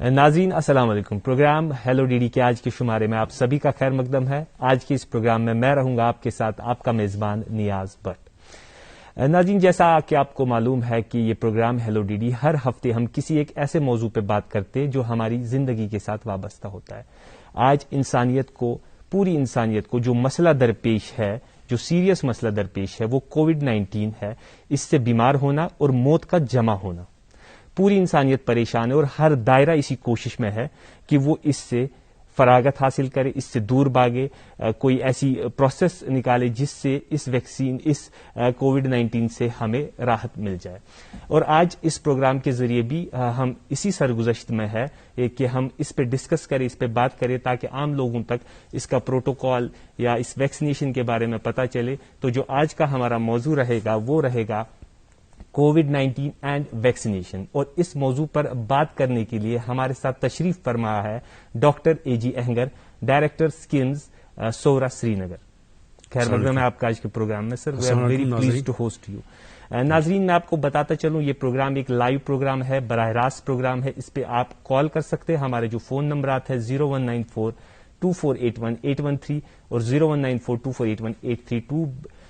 ناظرین السلام علیکم. پروگرام ہیلو ڈی ڈی کے آج کے شمارے میں آپ سبھی کا خیر مقدم ہے. آج کے اس پروگرام میں رہوں گا آپ کے ساتھ آپ کا میزبان نیاز بٹ. ناظرین جیسا کہ آپ کو معلوم ہے کہ یہ پروگرام ہیلو ڈی ڈی ہر ہفتے ہم کسی ایک ایسے موضوع پہ بات کرتے ہیں جو ہماری زندگی کے ساتھ وابستہ ہوتا ہے. آج پوری انسانیت کو جو مسئلہ درپیش ہے، جو سیریس مسئلہ درپیش ہے، وہ کووڈ-19 ہے. اس سے بیمار ہونا اور موت کا جمع ہونا. پوری انسانیت پریشان ہے اور ہر دائرہ اسی کوشش میں ہے کہ وہ اس سے فراغت حاصل کرے، اس سے دور بھاگے، کوئی ایسی پروسیس نکالے جس سے اس ویکسین، اس کووڈ-19 سے ہمیں راحت مل جائے. اور آج اس پروگرام کے ذریعے بھی ہم اسی سرگزشت میں ہے کہ ہم اس پہ ڈسکس کریں، اس پہ بات کریں تاکہ عام لوگوں تک اس کا پروٹوکول یا اس ویکسینیشن کے بارے میں پتہ چلے. تو جو آج کا ہمارا موضوع رہے گا وہ رہے گا کووڈ-19 اینڈ ویکسینیشن. اور اس موضوع پر بات کرنے کے لیے ہمارے ساتھ تشریف فرما ہے doctor A G Ahangar, director SKIMS Soura سری نگر. خیر مقدم ہے آپ کا آج کے پروگرام میں sir. We are very pleased to host you. ناظرین میں آپ کو بتاتا چلوں یہ پروگرام ایک لائیو پروگرام ہے، براہ راست پروگرام ہے. اس پہ آپ کال کر سکتے ہیں. ہمارے جو فون نمبرات ہے 0194-2481-813 اور 0194-2481-832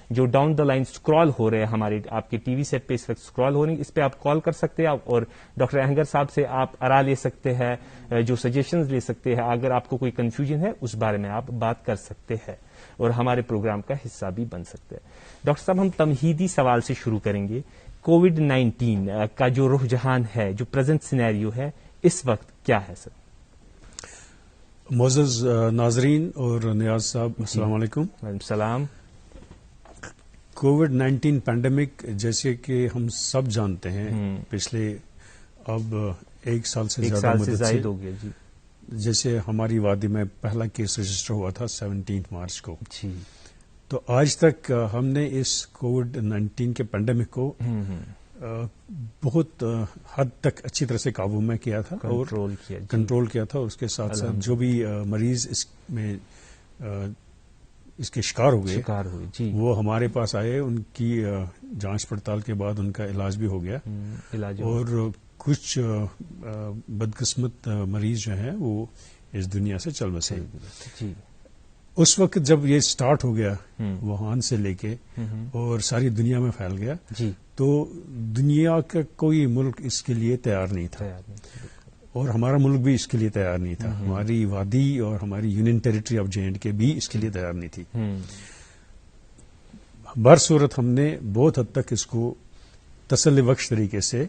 جو ڈاؤن دا لائن اسکرال ہو رہے ہیں ہمارے آپ کے ٹی وی سیٹ پہ اس وقت اسکرال ہو رہی ہیں. اس پہ آپ کال کر سکتے ہیں اور ڈاکٹر اہنگر صاحب سے آپ آرا لے سکتے ہیں، جو سجیشنز لے سکتے ہیں. اگر آپ کو کوئی کنفیوژن ہے اس بارے میں آپ بات کر سکتے ہیں اور ہمارے پروگرام کا حصہ بھی بن سکتے ہیں. ڈاکٹر صاحب ہم تمہیدی سوال سے شروع کریں گے. کووڈ-19 کا جو رجحان ہے، جو پریزنٹ سینیریو ہے اس وقت کیا ہے سر؟ معزز ناظرین اور نیاز صاحب السلام علیکم. وعلیکم السلام. کووڈ-19 پینڈیمک جیسے کہ ہم سب جانتے ہیں پچھلے اب ایک سال سے زیادہ مدت سے ہو گیا جی. جیسے ہماری وادی میں پہلا کیس رجسٹر ہوا تھا 17 مارچ کو جی. تو آج تک ہم نے اس کووڈ-19 کے پینڈیمک کو بہت حد تک اچھی طرح سے قابو میں کیا تھا اور کنٹرول کیا تھا. اور اس کے ساتھ ساتھ جو بھی مریض اس میں اس کے شکار ہوئے جی. وہ ہمارے پاس آئے، ان کی جانچ پڑتال کے بعد ان کا علاج بھی ہو گیا. اور کچھ بدقسمت مریض جو ہیں وہ اس دنیا سے چل بسے. جی. اس وقت جب یہ سٹارٹ ہو گیا ووہان سے لے کے اور ساری دنیا میں پھیل گیا جی. تو دنیا کا کوئی ملک اس کے لیے تیار نہیں تھا اور ہمارا ملک بھی اس کے لیے تیار نہیں تھا. ہماری وادی اور ہماری یونین ٹیریٹری آف J&K بھی اس کے لیے تیار نہیں تھی. برصورت ہم نے بہت حد تک اس کو تسلی بخش طریقے سے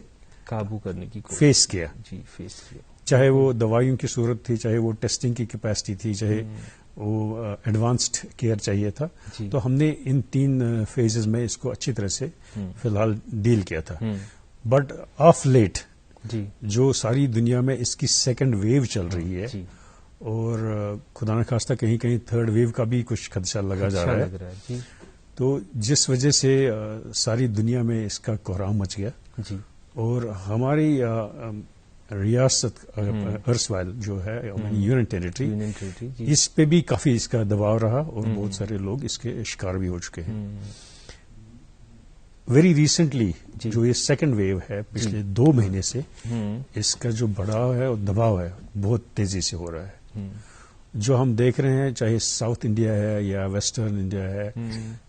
قابو کرنے کی فیس کیا. فیس کیا. چاہے وہ دوائیوں کی صورت تھی، چاہے وہ ٹیسٹنگ کی کیپیسٹی تھی، چاہے وہ ایڈوانسڈ کیئر چاہیے تھا. تو ہم نے ان 3 فیزز میں اس کو اچھی طرح سے فی الحال ڈیل کیا تھا. بٹ آف لیٹ جو ساری دنیا میں اس کی سیکنڈ ویو چل رہی ہے اور خدا نخواستہ کہیں کہیں تھرڈ ویو کا بھی کچھ خدشہ لگا جا رہا ہے. تو جس وجہ سے ساری دنیا میں اس کا کوہرام مچ گیا اور ہماری ریاست ارسوائل جو ہے یونین ٹیریٹری اس پہ بھی کافی اس کا دباؤ رہا اور بہت سارے لوگ اس کے شکار بھی ہو چکے ہیں. ویری ریسنٹلی جو یہ سیکنڈ ویو ہے پچھلے 2 مہینے سے اس کا جو بڑھاؤ ہے اور دباؤ ہے بہت تیزی سے ہو رہا ہے. جو ہم دیکھ رہے ہیں چاہے ساؤتھ انڈیا ہے یا ویسٹرن انڈیا ہے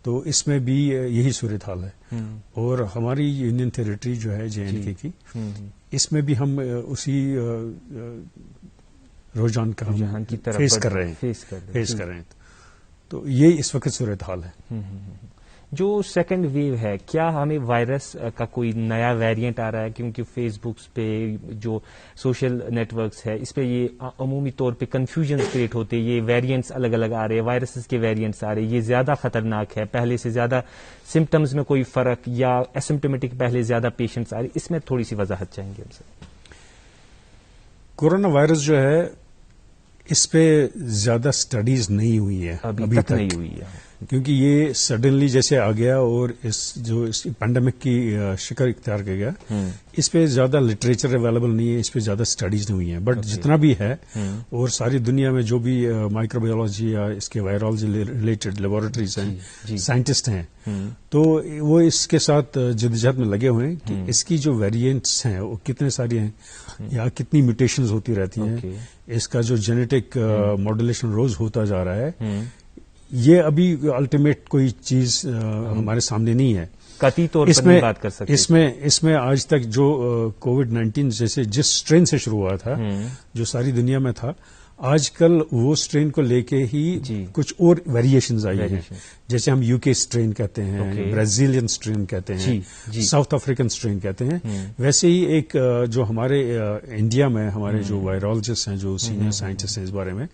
تو اس میں بھی یہی صورتحال ہے. اور ہماری یونین ٹیریٹری جو ہے J&K کی اس میں بھی ہم اسی رجحان کا فیس کر رہے ہیں. تو یہ اس وقت صورتحال ہے. جو سیکنڈ ویو ہے کیا ہمیں وائرس کا کوئی نیا ویریئنٹ آ رہا ہے؟ کیونکہ فیس بکس پہ جو سوشل نیٹ ورکس ہے اس پہ یہ عمومی طور پہ کنفیوژن کریٹ ہوتے ہیں، یہ ویریئنٹس الگ الگ آ رہے ہیں، وائرسز کے ویریئنٹس آ رہے ہیں، یہ زیادہ خطرناک ہے، پہلے سے زیادہ سمٹمز میں کوئی فرق یا اسمپٹومیٹک پہلے زیادہ پیشنٹس آ رہے ہیں، اس میں تھوڑی سی وضاحت چاہیں گے ہم سے. کورونا وائرس جو ہے اس پہ زیادہ سٹڈیز نہیں ہوئی ہے ابھی تک نہیں ہوئی ہے. کیونکہ یہ سڈنلی جیسے آ گیا اور اس پینڈیمک کی شکل اختیار کر گیا، اس پہ زیادہ لٹریچر اویلیبل نہیں ہے، اس پہ زیادہ اسٹڈیز نہیں ہوئی ہیں، بٹ جتنا بھی ہے اور ساری دنیا میں جو بھی مائکرو بایولوجی یا اس کے وائرولوجی ریلیٹڈ لیبورٹریز ہیں، سائنٹسٹ ہیں، تو وہ اس کے ساتھ جدوجہد میں لگے ہوئے ہیں کہ اس کی جو ویریئنٹس ہیں وہ کتنے ساری ہیں یا کتنی میوٹیشنز ہوتی رہتی ہیں، اس کا جو جینیٹک ماڈولیشن روز ہوتا جا رہا ہے، یہ ابھی الٹیمیٹ کوئی چیز ہمارے سامنے نہیں ہے، قطعی طور پر نہیں بات کر سکتے۔ اس میں آج تک جو کووڈ-19 جیسے جس اسٹرین سے شروع ہوا تھا، جو ساری دنیا میں تھا، آج کل وہ اسٹرین کو لے کے ہی کچھ اور ویریشنز آئی ہیں، جیسے ہم یو کے اسٹرین کہتے ہیں، برازیلین اسٹرین کہتے ہیں، ساؤتھ افریقن اسٹرین کہتے ہیں، ویسے ہی ایک جو ہمارے انڈیا میں ہمارے جو وائرولوجسٹ ہیں، جو سینئر سائنٹسٹ ہیں اس بارے میں،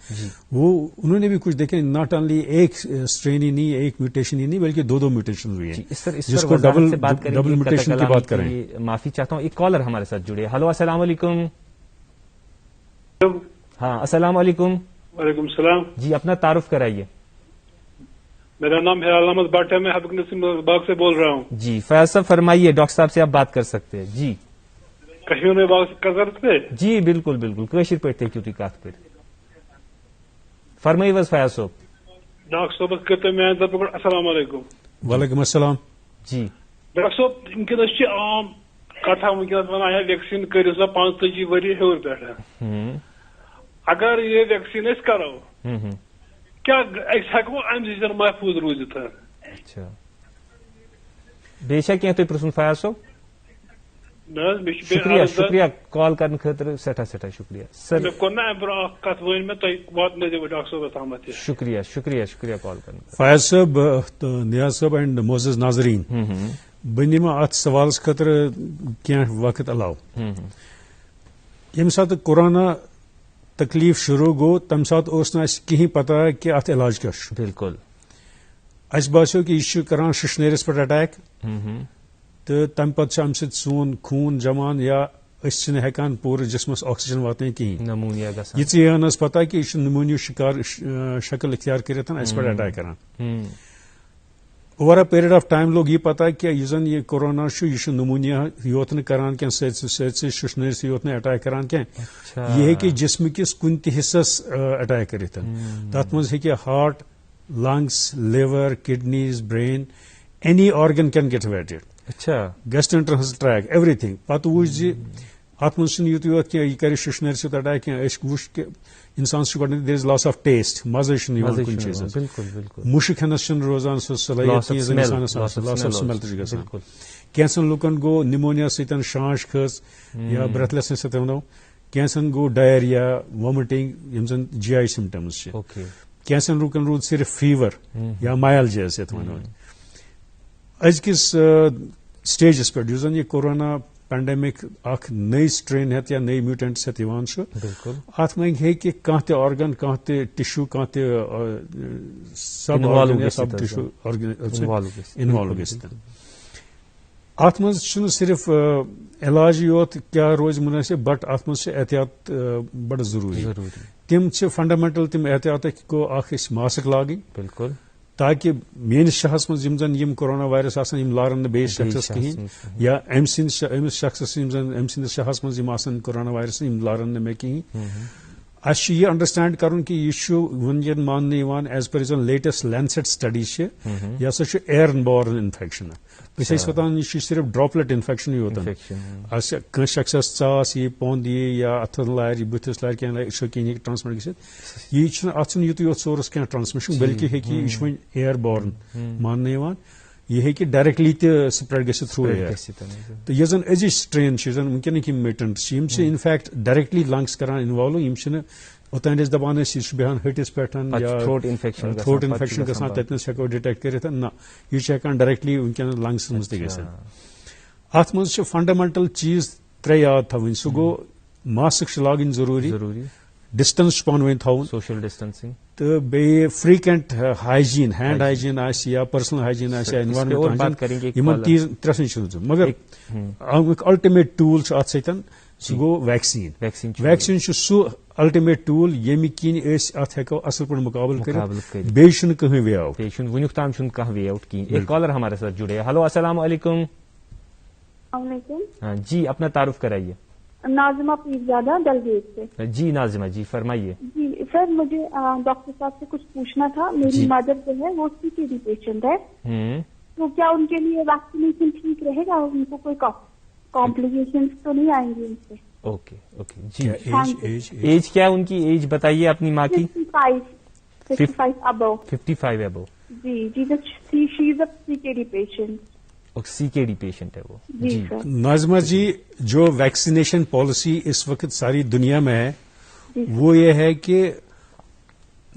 وہ انہوں نے بھی کچھ دیکھے، ناٹ اونلی ایک اسٹرین ہی نہیں، ایک میوٹیشن ہی نہیں، بلکہ دو میوٹیشن ہوئی ہیں، جس کو ڈبل میوٹیشن کی بات کریں۔ معافی چاہتا ہوں، ایک کالر ہمارے ساتھ جڑے۔ ہلو، السلام علیکم۔ ہاں، السلام علیکم۔ وعلیکم السلام جی، اپنا تعارف کرائیے۔ میرا نام ہے علامت بٹ ہے، میں حبیب نسیم باغ سے بول رہا ہوں۔ جی فیاض صاحب فرمائیے، ڈاکٹر صاحب سے آپ بات کر سکتے ہیں۔ جی کشمیر میں باغ کر سکتے؟ جی بالکل بالکل، کشیر پہ کیوٹی کات پہ فرمائی وز فیاض صاحب۔ ڈاکٹر صاحب کرتے میں السلام علیکم۔ وعلیکم السلام۔ جی ڈاکٹر صاحب ونکس عام کتھا ونکس ونان ویکسین کرو سا 45 وری ہیور پہ، اگر یہ ویکسین اس کرو کیا ہیکو ام نش محفوظ روزت؟ اچھا، بے شک یہ تھی پرسن فیاض صاحب۔ شکریہ شکریہ کال کرنے خاطر، سٹھا شکریہ سر۔ کت ون میں واتن ڈاکٹر صاحب تامت۔ شکریہ شکریہ شکریہ کال کرنے۔ فیاض صاحب، نیاز صاحب اینڈ معزز ناظرین، بہ نم ات سوالس خاطر کیا وقت علاو۔ یم سات کورونا تکلیف شروع گو تم سات کہیں پتہ کہ ات علاج کیا۔ بالکل، اس باسیو کہ یہ کران ششنیرس پہ اٹیک، تو تم پتہ ام سون خون جمان یا ہیکان پورے جسمس آکسیجن واتن کہیں، نمونیا یہ پتہ کہ یہ نمونیا شکار شکل اختیار کرتن اس پہ اٹیک کران۔ Over a period of time لوگ یہ پتہ کہ یہ کورونا یہ نمونیا یوت کران کی ششنیر سے یوت اٹیک کران کی، یہ ہے کہ جسم کس کن تہ حصس اٹیک کرتن، تر مز ہیکہ heart, lungs, liver, kidneys, brain, any organ can get affected. اچھا، گیسٹرنٹرنل ٹریک ایوری تھنگ۔ پتہ وچ ات مز یوت یوت کہ یہ کر ششنیر سے اٹیک کی، وچ کہ انسان سے گۄڈنیتھ دیر از لاس آف ٹیسٹ، مزہ کن چیزس، مشک کھینس روزان سہ صلاحیت انسانس، لاس آف سمیل گژھان۔ کینسن لوکن گو نمونیا سۭتۍ شانش کھژ یا بریتھلیسنس سۭتۍ ونو، کینسن گو ڈائریا، وامٹنگ، یم زن جی آئی سمٹمز، کینسن لوکن رود صرف فیور یا مائلجیا یتھ ونو۔ ازکس سٹیجس پہ یس زن یہ کورونا پینڈیمک اخ نئی سٹرین ہیت یا نئی میوٹینٹس ہیت یوان ات من ہیکہ کانہہ تہ آرگن، کانہہ تہ ٹشو، کانہہ تہ سب آرگن یا سب ٹشو انوالو گژھتھ۔ ات من چھنہ صرف علاج یوت کیا روز مناسب، بٹ ات من احتیاط بڑا ضروری۔ تم فنڈامنٹل تم احتیاط گو اخ ماسک لاگن، بالکل، تاکہ میس شہس مز یم کورونا وائرس آسان لارن بیس شخصس کہیں، یا امس شخصس ام سندس شہس مز کورونا وائرس لارن مے کہیں۔ اس یہ انڈرسٹینڈ کرن کہ یہ ونکین مان ایز پر لیٹسٹ لینسٹ سٹڈی یہ سا ایئر بورن انفیکشن۔ اس وتان یہ صرف ڈراپلٹ انفیکشن ہوتا ہے، شخصس ژاس یہ پوند یہ یا اتھن لارِ بتس لارِ کھانا شوقین ٹرانسمٹ گژھت، یہ ات یوت یوت سورس کھانا ٹرانسمیشن، بلکہ ہیکہ یہ وۄنۍ ایئر بورن ماننے یہ ہیکہ ڈائریکٹلی تہ سپریڈ گژھت تھرو ایئر۔ تو یہ زن ازچ سٹرین زن ونکینک میٹنٹس یم انفیکٹ ڈائریکٹلی لنگس کران انوالو، یم اوتان دپان یہ بہان ہٹس پہ یا تھروٹ انفیکشن گژھان تتنس ہیکو ڈیٹیکٹ کرتھ، نہ یہ ہیکان ڈائریکٹلی ونکینس لنگس مز تہ گژھت۔ ات مز فنڈامنٹل چیز ترے یاد تھوٕنۍ، سہ گو ماسک لاگن ضروری، ڈسٹنس پان ؤنۍ تھاون، سوشل ڈسٹنسنگ، تو بیٚیہِ فریکوینٹ ہائجین، ہینڈ ہائجین یا پرسنل ہائجین یا انوائرمنٹ، ترٛٮ۪ن چیٖزن مگر امیُک الٹِمیٹ ٹوٗل چھُ اتھ سۭتۍ سہ گو ویکسین ویکسین سہ الٹیمیٹ ٹول یمہ کن ات ہیکو اصل پہ مقابل کرت بیٚیہِ کہیں وے آؤٹ ونیک تام کھانا وے آؤٹ کہیں. ایک کالر ہمارے ساتھ جڑے ہیں. ہلو السلام علیکم. ہاں جی اپنا تعارف کرائیے. ناظمہ پیرزادہ ڈلگیٹ سے. جی ناظمہ جی فرمائیے. جی سر مجھے ڈاکٹر صاحب سے کچھ پوچھنا تھا. میری مدر جو ہے وہ CKD پیشنٹ ہے, تو کیا ان کے لیے ویکسینیشن ٹھیک رہے گا؟ ان کو کوئی کمپلیکیشنز تو نہیں آئیں گی ان سے؟ اوکے اوکے جی. ایج کیا ان کی؟ ایج بتائیے اپنی ماں کی. 55 ابو. 55 ابو. جی جی شی از اے CKD پیشنٹ. CKD پیشنٹ ہے وہ. جی ناظمہ جی جو ویکسینیشن پالیسی اس وقت ساری دنیا میں ہے وہ یہ ہے کہ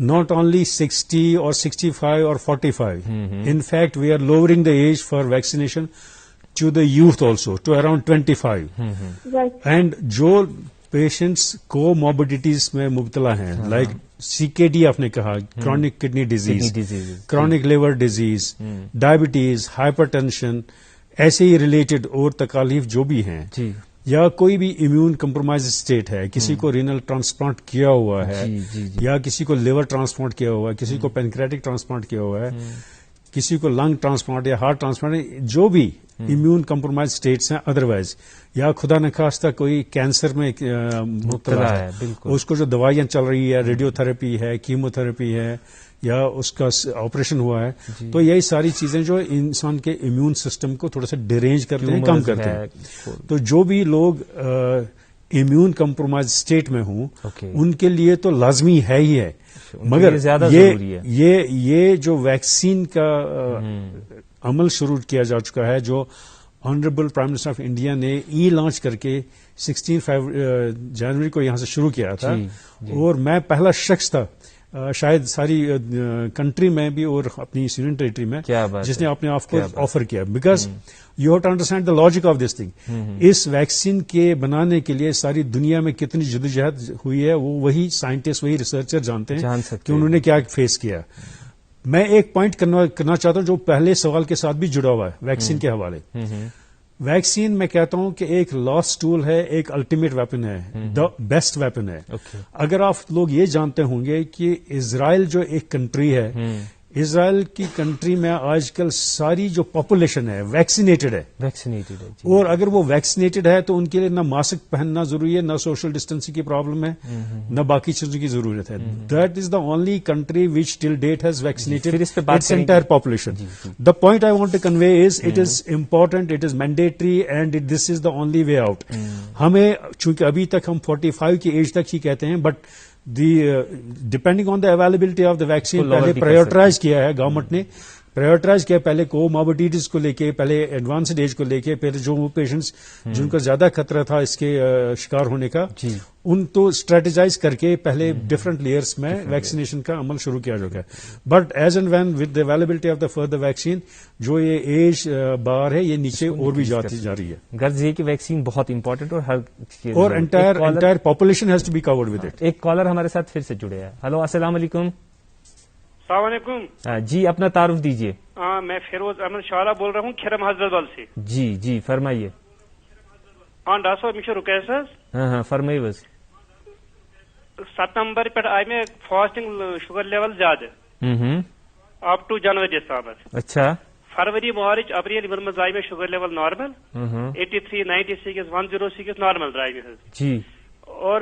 not only 60 or 65 or 45. In fact, we are lowering the age for vaccination to the youth also, to around 25. Right. And جو پیشنٹس کو موربیڈیٹیز میں مبتلا ہیں لائک CKD آپ نے کہا, chronic kidney disease, chronic liver disease, diabetes, hypertension, ایسے ہی ریلیٹڈ اور تکالیف جو بھی ہیں, یا کوئی بھی امیون کمپرومائز اسٹیٹ ہے, کسی کو رینل ٹرانسپلانٹ کیا ہوا ہے, یا کسی کو لیور ٹرانسپلانٹ کیا ہوا ہے, کسی کو پینکریاٹک ٹرانسپلانٹ کیا ہوا ہے, کسی کو لنگ ٹرانسپلانٹ یا ہارٹ ٹرانسپلانٹ, جو بھی امیون کمپرومائز اسٹیٹس ہیں ادروائز, یا خدا نخواستہ کوئی کینسر میں مبتلا ہے, اس کو جو دوائیاں چل رہی ہے, ریڈیو تھراپی ہے, کیمو تھراپی ہے, یا اس کا آپریشن ہوا ہے, تو یہی ساری چیزیں جو انسان کے امیون سسٹم کو تھوڑا سا ڈیرینج کرتے ہیں, کم کرتے ہیں. تو جو بھی لوگ امیون کمپرومائز اسٹیٹ میں ہوں ان کے لیے تو لازمی ہے ہی ہے, مگر یہ جو ویکسین کا عمل شروع کیا جا چکا ہے, جو honourable prime minister of India نے لانچ کر کے 16 جنوری کو یہاں سے شروع کیا تھا, اور میں پہلا شخص تھا شاید ساری کنٹری میں بھی اور اپنی یونین ٹیریٹری میں جس نے اپنے آپ کو آفر کیا, because you have to understand the logic of this thing. اس ویکسین کے بنانے کے لیے ساری دنیا میں کتنی جدوجہد ہوئی ہے وہ وہی سائنٹسٹ, وہی ریسرچر جانتے ہیں کہ انہوں نے کیا فیس کیا. میں ایک پوائنٹ کرنا چاہتا ہوں جو پہلے سوال کے ساتھ بھی جڑا ہوا ہے ویکسین کے حوالے. ویکسین میں کہتا ہوں کہ ایک لاسٹ ٹول ہے, ایک الٹیمیٹ ویپن ہے, دا بیسٹ ویپن ہے. اگر آپ لوگ یہ جانتے ہوں گے کہ اسرائیل جو ایک کنٹری ہے, اسرائیل کی کنٹری میں آج کل ساری جو پاپولیشن ہے ویکسینیٹڈ ہے, اور اگر وہ ویکسینیٹڈ ہے تو ان کے لیے نہ ماسک پہننا ضروری ہے, نہ سوشل ڈسٹینسنگ کی پرابلم ہے, نہ باقی چیزوں کی ضرورت ہے. That is the only country which till date has vaccinated its entire population. The point I want to convey is it is important, it is mandatory, and this is the only way out. ہمیں چونکہ ابھی تک ہم 45 کی age تک ہی کہتے ہیں, but depending on the availability of the vaccine پہلے پرائیورٹائز کیا ہے گورنمنٹ نے, پرائیورٹائز کیا پہلے کو موربیڈیٹیز کو لے کے, پہلے ایڈوانسڈ ایج کو لے کے, پہلے جو وہ پیشنٹس جن کا زیادہ خطرہ تھا اس کے شکار ہونے کا, ان تو اسٹریٹجائز کر کے پہلے ڈفرنٹ لیئرس میں ویکسینیشن کا عمل شروع کیا جا ہے. But as and when with the availability of the further vaccine جو یہ ایج بار ہے یہ نیچے اور بھی جاتی جا رہی ہے. غرض یہ کہ ویکسین بہت امپورٹنٹ اور entire population has to be covered with it. ایک کالر ہمارے ساتھ پھر سے جڑے ہیں. ہلو السلام علیکم. السلام علیکم. جی اپنا تعارف دیجیے. میں فیروز احمد شارا بول رہا ہوں کھرم حضرت بل سے. جی جی فرمائیے. ڈاکٹر صاحب مجھے رکیس. ہاں فرمائیے. بس 7 نمبر پہ آئی میں فاسٹنگ شوگر لیول زیادہ اپ ٹو جنوری تام. اچھا. فروری مارچ اپریل یمن مز آئی میں شوگر لیول نارمل 83 96 106 نارمل درائے مے. جی. اور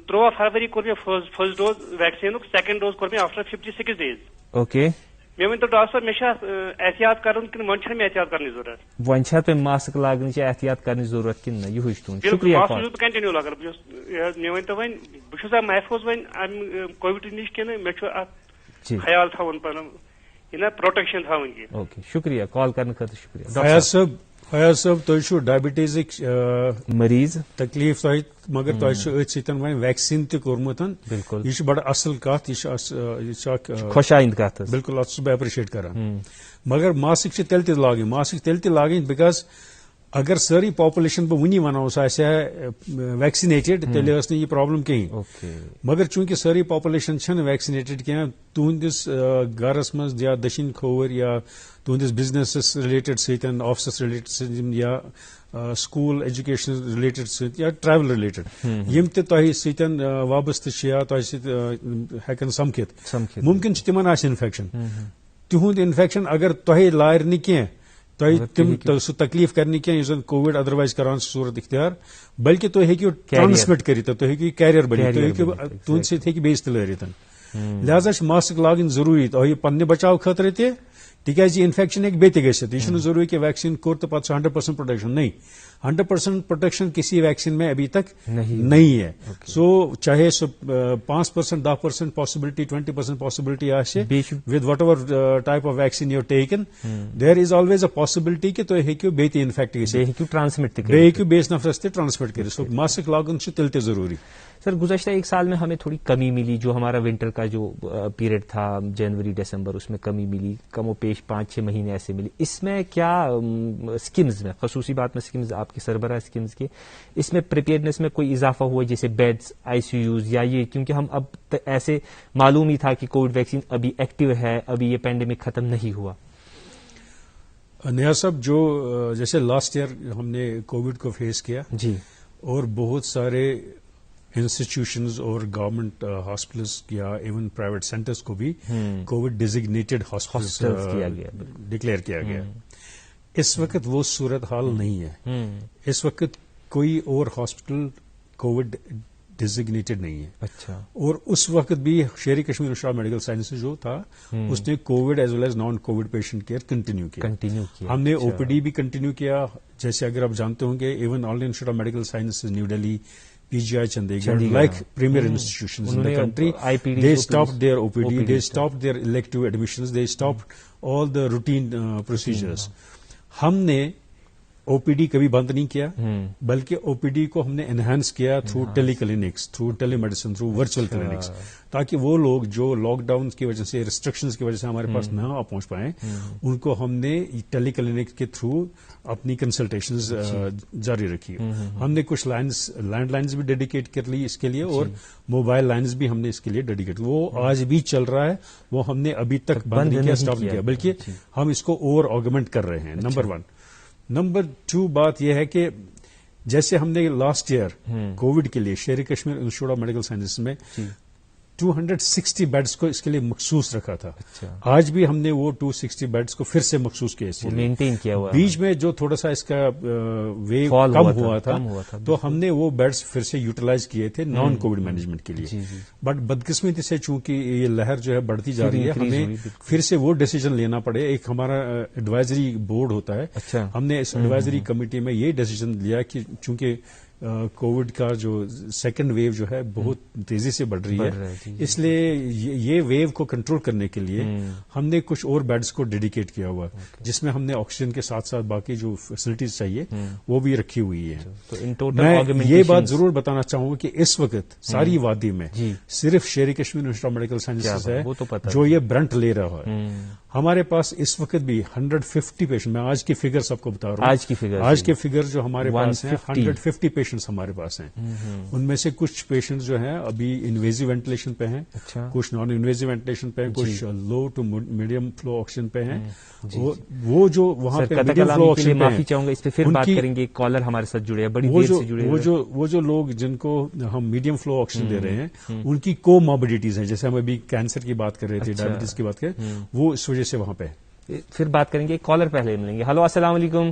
13 فروری کور میں first dose vaccine, second dose کور میں آفٹر 56 ڈیز. اوکے. مے ون تو ڈاکٹر صاحب مے احتیاط کرن کن ون چھ احتیاط کرنے ضرورت. ون چھ تم ماسک لاگن چھ احتیاط کرنے ضرورت کن یہ تہد شکریہ. ماسک کنٹینیو لگان. مے ون تو ون بہ محفوظ ون کووڈ نش کن مے خیال تھون پن پروٹیکشن تھون. اوکے شکریہ کال کرنے خاطر شکریہ. فیاض صاحب تھی ڈائبٹیزک مریض تکلیف تہ, مگر تھی اتن وی ویکسین تہ کورمت. بالکل یہ بڑا اصل کت, یہ خوش آئند کت. بالکل ات بہ اپریشیٹ کران. مگر ماسک تیل تہ لاگن, ماسک تیل تہ لاگن بیکاز اگر ساری پاپولیشن بہ ونی ونو سہ ویکسنیٹڈ تیل ٲس نہٕ یہ پرابلم کہین مگر چونکہ ساری پاپولیشن چھنہٕ ویکسنیٹڈ کینٛہہ تہندس گرس مز یا دچھن کھوور یا تہندس بزنسس رلیٹڈ ستن آفسس رلیٹڈ ستن یا سکول ایجوکیشن رلیٹڈ ست یا ٹریول رلیٹڈ یم تہ تۄہہِ سۭتۍ وابستہٕ یا تۄہہِ سۭتۍ ہیکن سمکھِتھ ممکن چھ تمن آسہِ انفیکشن تہند انفیکشن اگر تۄہہِ لارِ نہٕ کینٛہہ تم سہ تکلیف کرنے کی زن کووڈ ادروائز کران صورت اختیار بلکہ تھی ہیکو ٹرانسمٹ کرت تھی ہیکو کیریئر بنت تھی ہیکو تہند ست ہیکہ بیس تہ لٲرِتھ لہذا ماسک لاگن ضروری تھی پنہ بچاؤ خاطر تہ تکیاز یہ انفیکشن ہیکہ بیٚیہِ تہِ گژھِتھ یہ چھُنہٕ ضروری کہ ویکسین کوٚر تو پتہ 100% پروٹیکشن نہیں 100% پروٹیکشن کسی ویکسین میں ابھی تک نہیں ہے سو چاہے سو 5% 10% پاسبلٹی 20% پاسبلٹی آسہِ with what ever type of vaccine you taken there is always a possibility کہ تُہۍ ہیٚکِو بیٚیہِ تہِ انفیکٹ گژھِتھ بیٚیہِ ہیٚکِو بیٚیِس نفرس تہِ ٹرانسمٹ کٔرِتھ سو ماسک لاگُن چھُ تیٚلہِ تہِ ضروری. سر گزشتہ ایک سال میں ہمیں تھوڑی کمی ملی جو ہمارا ونٹر کا جو پیریڈ تھا جنوری دسمبر اس میں کمی ملی کم و پیش 5-6 مہینے ایسے ملی. اس میں کیا اسکیمز میں خصوصی بات میں اسکیمز آپ کے سربراہ اسکیمز کے اس میں پریپیئرنیس میں کوئی اضافہ ہوا جیسے بیڈز ICUs یا یہ کیونکہ ہم اب ایسے معلوم ہی تھا کہ کووڈ ویکسین ابھی ایکٹیو ہے ابھی یہ پینڈیمک ختم نہیں ہوا. نیاز صاحب جو جیسے لاسٹ ایئر ہم نے کووڈ کو فیس کیا جی اور بہت سارے انسٹیٹیوشنز اور گورنمنٹ ہاسپٹلس یا ایون پرائیویٹ سینٹرز کو بھی کووڈ ڈیزگنیٹڈ ہاسپٹلس ڈکلیئر کیا گیا. اس وقت وہ صورت حال نہیں ہے. اس وقت کوئی اور ہاسپٹل کووڈ ڈیزگنیٹڈ نہیں ہے. اچھا. اور اس وقت بھی Sheri Kashmir institute of medical sciences جو تھا اس نے Covid as well as non Covid patient care continue کیا. ہم نے OPD بھی کنٹینیو کیا. جیسے اگر آپ جانتے ہوں گے even all institute of medical sciences new Delhi PGI Chandigarh like premier institutions in the country, they stopped their OPD, they stopped their elective admissions, they stopped all the routine procedures. ہم نے OPD کبھی بند نہیں کیا بلکہ OPD کو ہم نے enhance کیا تھرو ٹیلی کلینکس تھرو ٹیلی میڈیسن تھرو ورچوئل کلینکس تاکہ وہ لوگ جو لاک ڈاؤن کی وجہ سے ریسٹرکشنز کی وجہ سے ہمارے پاس نہ پہنچ پائیں ان کو ہم نے ٹیلی کلینک کے تھرو اپنی کنسلٹیشنز جاری رکھی. ہم نے کچھ لینڈ لائنز بھی ڈیڈیکیٹ کر لی اس کے لیے اور موبائل لائنز بھی ہم نے اس کے لیے ڈیڈیکیٹ. وہ آج بھی چل رہا ہے. وہ ہم نے ابھی تک بند نہیں کیا اسٹاپ نہیں کیا بلکہ ہم اس کو اور آگمنٹ کر رہے ہیں. نمبر 1. نمبر 2 بات یہ ہے کہ جیسے ہم نے لاسٹ ایئر کووڈ کے لیے Sheri Kashmir institute of medical sciences میں 260 بیڈس کو اس کے لیے مخصوص رکھا تھا. آج بھی ہم نے وہ 260 بیڈس کو پھر سے مخصوص کیا مینٹین کیا ہوا. بیچ میں جو تھوڑا سا اس کا ویو کم ہوا تھا تو ہم نے وہ بیڈس پھر سے یوٹیلائز کیے تھے نان کووڈ مینجمنٹ کے لیے. بٹ بدقسمتی سے چونکہ یہ لہر جو ہے بڑھتی جا رہی ہے ہمیں پھر سے وہ ڈیسیجن لینا پڑے. ایک ہمارا ایڈوائزری بورڈ ہوتا ہے. ہم نے اس ایڈوائزری کمیٹی میں یہ ڈیسیجن لیا کہ چونکہ کووڈ کا جو سیکنڈ ویو جو ہے بہت تیزی سے بڑھ رہی ہے اس لیے یہ ویو کو کنٹرول کرنے کے لیے ہم نے کچھ اور بیڈز کو ڈیڈیکیٹ کیا ہوا جس میں ہم نے آکسیجن کے ساتھ ساتھ باقی جو فیسلٹیز چاہیے وہ بھی رکھی ہوئی ہے. میں یہ بات ضرور بتانا چاہوں گا کہ اس وقت ساری وادی میں صرف Sheri Kashmir institute of medical sciences ہے جو یہ برنٹ لے رہا ہے. ہمارے پاس اس وقت بھی 150 پیشنٹ. میں آج کی فگر سب کو بتا رہا ہوں. آج کے فگر جو ہمارے پاس ہیں 150 پیشنٹس ہمارے پاس ہیں. ان میں سے کچھ پیشنٹ جو ہیں ابھی انویزو وینٹیلیشن پہ ہیں, کچھ نان انویزو وینٹیلیشن پہ ہیں, کچھ low to medium flow oxygen پہ ہیں. وہ جو وہاں پہ میڈیم فلو آکسیجن پہ معافی چاہوں گا اس پہ پھر بات کریں گے. کالر ہمارے ساتھ جڑے ہیں بڑی دیر سے جڑے ہیں. وہ جو لوگ جن کو ہم میڈیم فلو آکسیجن دے رہے ہیں ان کی کو ماربیڈیٹیز ہیں. جیسے ہم ابھی کینسر کی بات کر رہے تھے, ڈائبٹیز کی بات کر رہے ہیں, وہ اس وجہ سے وہاں پہ پھر بات کریں گے. کالر پہلے ملیں گے. ہلو السلام علیکم.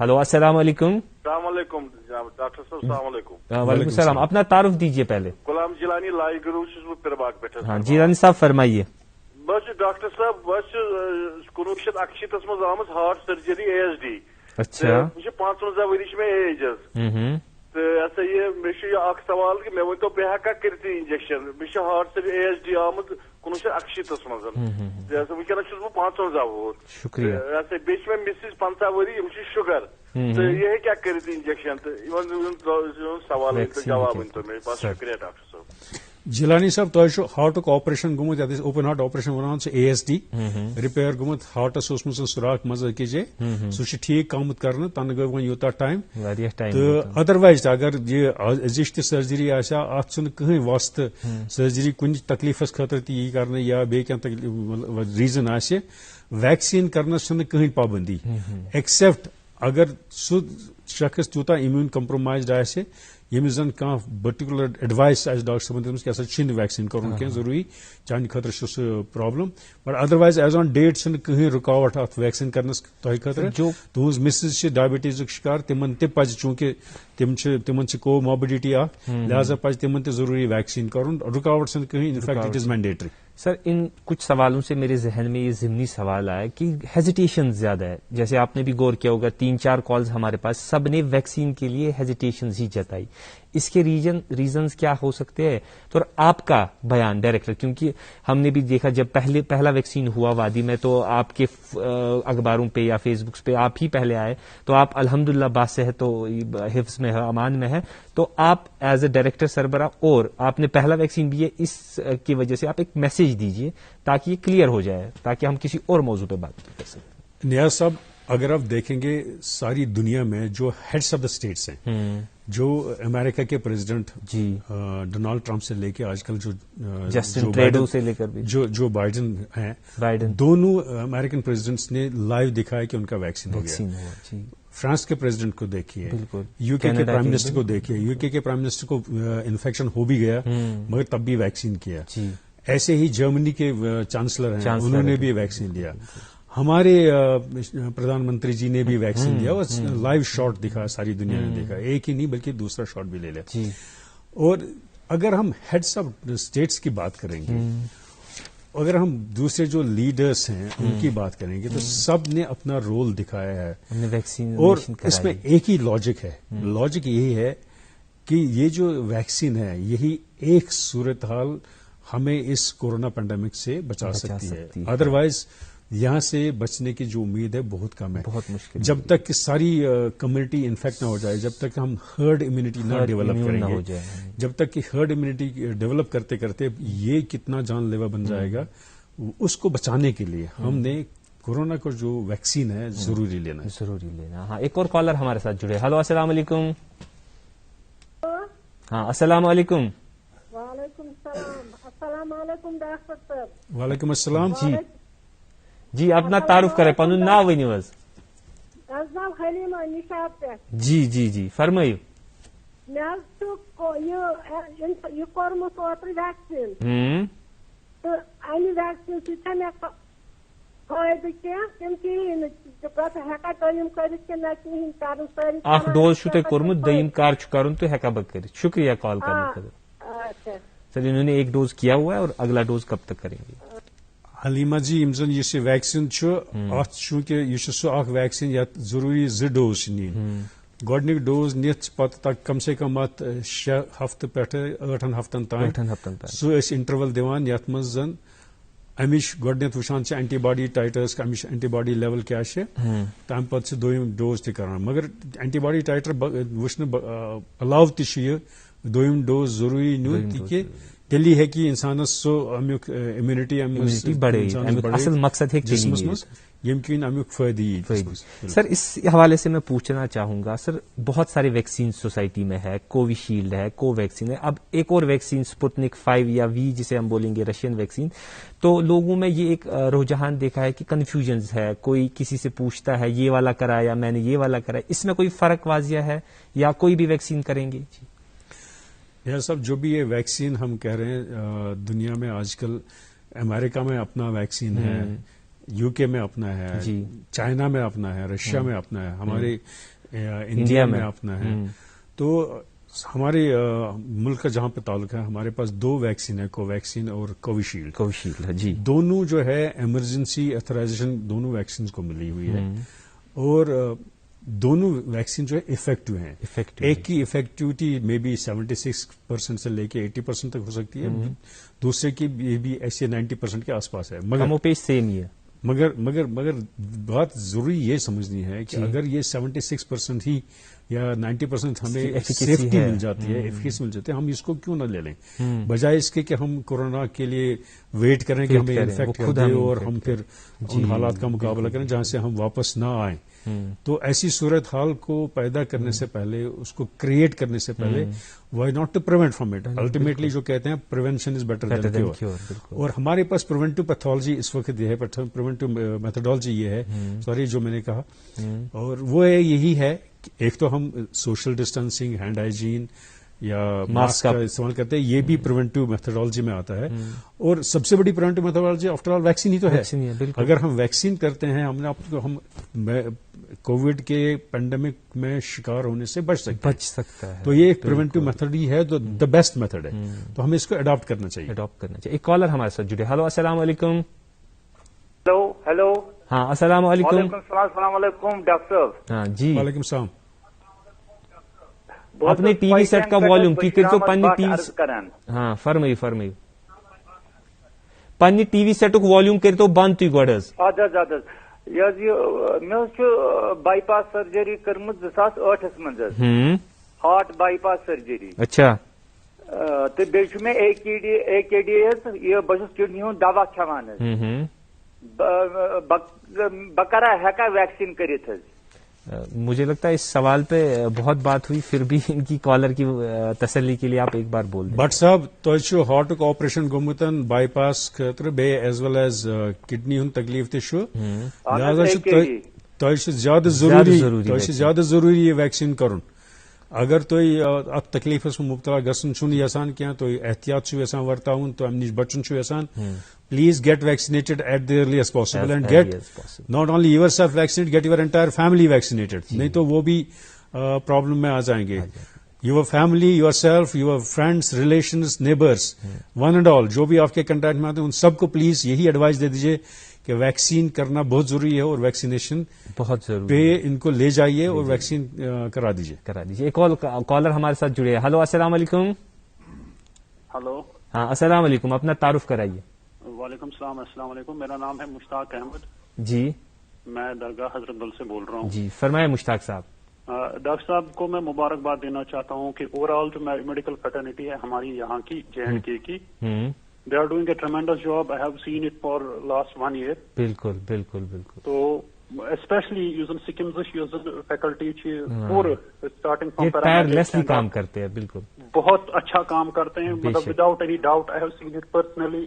ہلو السلام علیکم. السلام علیکم ڈاکٹر صاحب. السلام علیکم. وعلیکم السلام. اپنا تعارف دیجیے پہلے. غلام جیلانی لائی گرو پھر باغ پہ. ہاں جیلانی صاحب فرمائیے. بس ڈاکٹر صاحب بس 1968 مز آمت ہارٹ سرجری ASD. اچھا. مجھے 55 ورش میں ایج تو ایسا یہ مجھے اخ سوال کہ میں ونتو بہ ہیکا کرت انجیکشن. مجھے ہارٹ سرجری ASD آمت 1968 مز. ونکس بہ 55 وُہر. شکریہ. ایسا بیچ میں مسز 50 وری شوگر تو یہ کیا کرت انجیکشن تو سوال جواب ونتو میں. بس شکریہ ڈاکٹر صاحب. جیلانی صاحب تہ ہارٹک آپریشن گومت یتھ اوپن ہارٹ آپریشن ونان ASD ریپیئر گومت ہارٹس اوسمت سوراخ مز أکس جائے سہ ٹھیک آمت کرنے تنہ گو وۄنۍ یوٗتاہ ٹائم تہٕ ادروائز اگر یہ أزِچ تہِ سرجری آسہِ ہا اتھ چھُنہٕ کٕہٕنۍ واسطہٕ سرجری کُنہِ تکلیفس خٲطرٕ تہِ یی کرنہٕ یا بیٚیہِ کینٛہہ ریزن آسہِ ویکسیٖن کرنس چھنہٕ کٕہٕنۍ پابندی ایکسپٹ اگر سُہ شخص تیوٗتاہ امیوٗن کمپرومائزڈ آسہِ ییٚمِس زن کانٛہہ پٔرٹِکولر ایڈوائس آسہِ ڈاکٹر صٲبن دِژمٕژ کہِ ہسا چھِنہٕ ویکسیٖن کرُن کینٛہہ ضروٗری چانہِ خٲطرٕ چھُ سُہ problem but otherwise as on date چھنہٕ کٕہٕنۍ رُکاوٹ اتھ ویکسیٖن کرنس تۄہہِ خٲطرٕ تُہنٛز مسز چھِ ڈایبٹیٖزُک شکار تِمن تہِ پزِ چوٗنکہِ تِمن چھِ کو موبڈیٹی اکھ لہذا پزِ تِمن تہِ ضروٗری ویکسیٖن کرُن رُکاوٹ چھنہٕ کٕہٕنۍ انفیکٹ اٹ از مینڈیٹری. سر ان کچھ سوالوں سے میرے ذہن میں یہ ضمنی سوال آیا کہ ہیزیٹیشن زیادہ ہے. جیسے آپ نے بھی غور کیا ہوگا 3-4 کالز ہمارے پاس سب نے ویکسین کے لیے ہیزیٹیشنز ہی جتائی. اس کے ریزنز کیا ہو سکتے ہیں؟ تو آپ کا بیان ڈائریکٹر، کیونکہ ہم نے بھی دیکھا جب پہلا ویکسین ہوا وادی میں تو آپ کے اخباروں پہ یا فیس بکس پہ آپ ہی پہلے آئے تو آپ الحمدللہ باصحت و حفظ میں ہے، امان میں ہے. تو آپ ایز اے ڈائریکٹر سربراہ اور آپ نے پہلا ویکسین بھی ہے، اس کی وجہ سے آپ ایک میسج دیجیے تاکہ یہ کلیئر ہو جائے تاکہ ہم کسی اور موضوع پہ بات کر سکیں. نیاز صاحب اگر آپ دیکھیں گے ساری دنیا میں جو ہیڈس آف دا اسٹیٹس ہیں، جو امریکہ کے پریزیڈنٹ ڈونالڈ ٹرمپ سے لے کے آج کل جو جسٹن ٹریڈو سے لے کر بھی جو بائیڈن ہیں، دونوں امریکن پریزیڈنٹس نے لائیو دکھایا کہ ان کا ویکسین ہو گیا. فرانس کے پریزیڈنٹ کو دیکھیے، یو کے پرائم منسٹر کو دیکھیے، یو کے پرائم منسٹر کو انفیکشن ہو بھی گیا مگر تب بھی ویکسین کیا. ایسے ہی جرمنی کے چانسلر ہیں، انہوں نے بھی ویکسین دیا. ہمارے پردھان منتری جی نے بھی ویکسین دیا اور لائیو شاٹ دکھا، ساری دنیا نے دیکھا، ایک ہی نہیں بلکہ دوسرا شاٹ بھی لے لیا. اور اگر ہم ہیڈس آف اسٹیٹس کی بات کریں گے، اگر ہم دوسرے جو لیڈرز ہیں ان کی بات کریں گے تو سب نے اپنا رول دکھایا ہے. اور اس میں ایک ہی لاجک ہے، لاجک یہی ہے کہ یہ جو ویکسین ہے یہی ایک صورتحال ہمیں اس کورونا پینڈیمک سے بچا سکتی ہے. ادروائز یہاں سے بچنے کی جو امید ہے بہت کم ہے، بہت مشکل. جب تک کہ ساری کمیونٹی انفیکٹ نہ ہو جائے، جب تک ہم ہرڈ امیونٹی نہ ڈیولپ کریں گے، جب تک کہ ہرڈ امیونٹی ڈیولپ کرتے کرتے یہ کتنا جان لیوا بن جائے گا، اس کو بچانے کے لیے ہم نے کورونا کو جو ویکسین ہے ضروری لینا ہے. ہاں ایک اور کالر ہمارے ساتھ جڑے. ہلو، السلام علیکم. ہاں السلام علیکم. وعلیکم السلام. السلام علیکم ڈاکٹر صاحب. وعلیکم السلام. جی اپنا تعارف کریں، پنن ناو ؤنِو حظ. ناو حلیمہ نشاط پہ. جی فرمٲیِو. مےٚ حظ چھُ یہِ کوٚرمُت اوترٕ ویکسیٖن تہٕ اَمہِ ویکسیٖن سۭتۍ چھےٚ مےٚ فٲیدٕ کینٛہہ تِم کِہیٖنۍ نہٕ پَتہٕ ہٮ۪کا دوٚیِم کٔرِتھ کِنہٕ نہ کِہیٖنۍ کَرُن سٲری. اکھ ڈوز چھُو تۄہہِ کوٚرمُت، دوٚیِم کر چھُ کَرُن تہٕ ہٮ۪کا بہٕ کٔرِتھ. شُکریہ کال کرنے خٲطرٕ. اچھا سر انہوں نے ایک ڈوز کیا ہوا ہے اور اگلا ڈوز کب تک کریں گے؟ حلیمہ جی یم زن یہ ویکسین ات چونکہ یہ سہ اخ ویکسین یت ضروری 2 ڈوز نین. گۄڈنیُک ڈوز نِتھ پتہٕ کم سے کم ات 6 ہفتہٕ پٮ۪ٹھٕ 8 ہفتن تام سُہ ٲسۍ انٹرول دِوان یتھ منٛز زن امِچ گۄڈنیتھ وٕچھان چھِ اینٹی باڈی ٹائٹرس امِچ اینٹی باڈی لیول کیٛاہ چھِ، تمہِ پتہٕ چھِ دوٚیِم ڈوز تہِ کران. مگر اینٹی باڈی ٹائٹر وٕچھنہٕ علاوٕ تہِ چھُ یہِ دوٚیِم ڈوز ضروٗری نیُن تِکہِ تیٚلی ہیٚکہِ اِنسانس سُہ امیُک امیونٹی بڑے. اصل مقصد ہے جسمس منٛز ییٚمہِ کِنۍ امیُک فٲیدٕ یی. سر اس حوالے سے میں پوچھنا چاہوں گا، سر بہت سارے ویکسین سوسائٹی میں ہے، کووی شیلڈ ہے، کو ویکسین ہے، اب ایک اور ویکسین سپوتنک 5 یا وی جسے ہم بولیں گے رشین ویکسین. تو لوگوں میں یہ ایک رجحان دیکھا ہے کہ کنفیوژنز ہے، کوئی کسی سے پوچھتا ہے یہ والا کرایا میں نے یہ والا کرایا. اس میں کوئی فرق واضح ہے یا کوئی بھی ویکسین کریں گے؟ جی یہ سب جو بھی یہ ویکسین ہم کہہ رہے ہیں دنیا میں آج کل امریکہ میں اپنا ویکسین ہے، یو کے میں اپنا ہے، چائنا میں اپنا ہے، رشیا میں اپنا ہے، ہمارے انڈیا میں اپنا ہے. تو ہمارے ملک کا جہاں پہ تعلق ہے ہمارے پاس 2 ویکسین ہے، کو ویکسین اور کووشیلڈ. جی دونوں جو ہے ایمرجنسی ایتھورائزیشن دونوں ویکسین کو ملی ہوئی ہے اور دونوں ویکسین جو ہے افیکٹو ہیں. ایک کی افیکٹیوٹی میں بھی 76% سے لے کے 80% تک ہو سکتی ہے، دوسرے کی بھی ایسے 90% کے آس پاس ہے. مگر سیم ہی ہے. مگر بات ضروری یہ سمجھنی ہے کہ اگر یہ 76% ہی یا 90% ہمیں سیفٹی مل جاتی ہے، ایفیکیسی مل جاتی ہے، ہم اس کو کیوں نہ لے لیں بجائے اس کے کہ ہم کورونا کے لیے ویٹ کریں کہ ہمیں انفیکٹ کر دے اور ہم پھر ان حالات کا مقابلہ کریں جہاں سے ہم واپس نہ آئیں. تو ایسی صورتحال کو پیدا کرنے سے پہلے، اس کو کریٹ کرنے سے پہلے، why not to prevent from it. Ultimately جو کہتے ہیں prevention is better than cure. اور ہمارے پاس پریونٹیو پیتھولوجی اس وقت یہ ہے، پریونٹیو میتھڈالوجی یہ ہے، سوری جو میں نے کہا، اور وہ یہی ہے کہ ایک تو ہم سوشل ڈسٹینسنگ، ہینڈ ہائیجین یا ماسک کا استعمال کرتے ہیں، یہ بھی پریونٹیو میتھڈالوجی میں آتا ہے. اور سب سے بڑی preventive methodology after all vaccine ہی تو ہے. اگر ہم ویکسین کرتے ہیں، ہم نے آپ کو ہم کووڈ کے پینڈیمک میں شکار ہونے سے بچ سکتا ہے. تو یہ ایک پریونٹیو میتھڈ ہی ہے، تو دا بیسٹ میتھڈ ہے، تو ہمیں اس کو اڈاپٹ کرنا چاہیے. ایک کالر ہمارے ساتھ جڑے. ہلو، السلام علیکم. ہیلو. ہاں، السلام علیکم. السلام علیکم ڈاکٹر صاحب. ہاں جی، وعلیکم السلام. اپنے ٹی وی سیٹ کا والیوم کی کرتو پنہ ٹی وی، ہاں فرمائیو پنہ ٹی وی سیٹک والیوم کرتو بند تھی گۄڈٕ حظ. مےٚ بائی پاس سرجری کٔرمٕژ 2008 منٛز حظ، ہارٹ بائی پاس سرجری. اچھا. تہٕ بیٚیہِ چھُ مےٚ اے کے ڈی حظ، یہِ بہٕ چھُس کِڈنی ہُنٛد دوا کھٮ۪وان حظ. بہٕ کَرا ہٮ۪کا ویکسیٖن کٔرِتھ حظ؟ مجھے لگتا ہے اس سوال پہ بہت بات ہوئی، پھر بھی ان کی کالر کی تسلی کے لیے آپ ایک بار بول دیں. بٹ صاحب تہ ہارٹک آپریشن گومت بائی پاس خاطر بیٚیہِ ایز ویل ایز کڈنی ہُنٛد تکلیف تہ چھُ، لہذا تۄہہِ چھُ زیادٕ ضروٗری یہ ویکسیٖن کرُن. اگر تُہۍ اتھ تکلیفس منٛز مبتلا گژھُن چھُنہٕ یژھان کینٛہہ، تُہۍ احتیاط چھِو یژھان ورتاوُن، تُہۍ امہِ نِش بچُن چھِو یژھان، please get vaccinated at the earliest possible and get not only yourself vaccinated, get your entire family vaccinated. نہیں تو وہ بھی پرابلم میں آ جائیں گے. your family, yourself, your friends, relations, neighbors, one and all جو بھی آپ کے کنٹیکٹ میں آتے ہیں ان سب کو پلیز یہی ایڈوائز دے دیجیے کہ ویکسین کرنا بہت ضروری ہے اور ویکسینیشن بہت ضروری پہ ان کو لے جائیے اور ویکسین کرا دیجیے. ایک کالر ہمارے ساتھ جڑے. ہلو، السلام علیکم. ہلو. ہاں، السلام علیکم. اپنا تعارف کرائیے. وعلیکم السلام. السلام علیکم. میرا نام ہے مشتاق احمد. جی، میں درگاہ حضرت بل سے بول رہا ہوں. جی فرمائے مشتاق صاحب. ڈاکٹر صاحب کو میں مبارکباد دینا چاہتا ہوں کہ اوور آل جو میڈیکل فیٹرنیٹی ہے ہماری یہاں کی جے اینڈ کے کی، they are doing a tremendous job. I have seen it for last 1 year. بالکل بالکل بالکل. تو اسپیشلی یوزن سکمز یوزن فیکلٹی پورے اسٹارٹنگ فرام ٹائر لیسلی کام کرتے ہیں. بالکل بہت اچھا کام کرتے ہیں، مطلب without any doubt. I have seen it personally.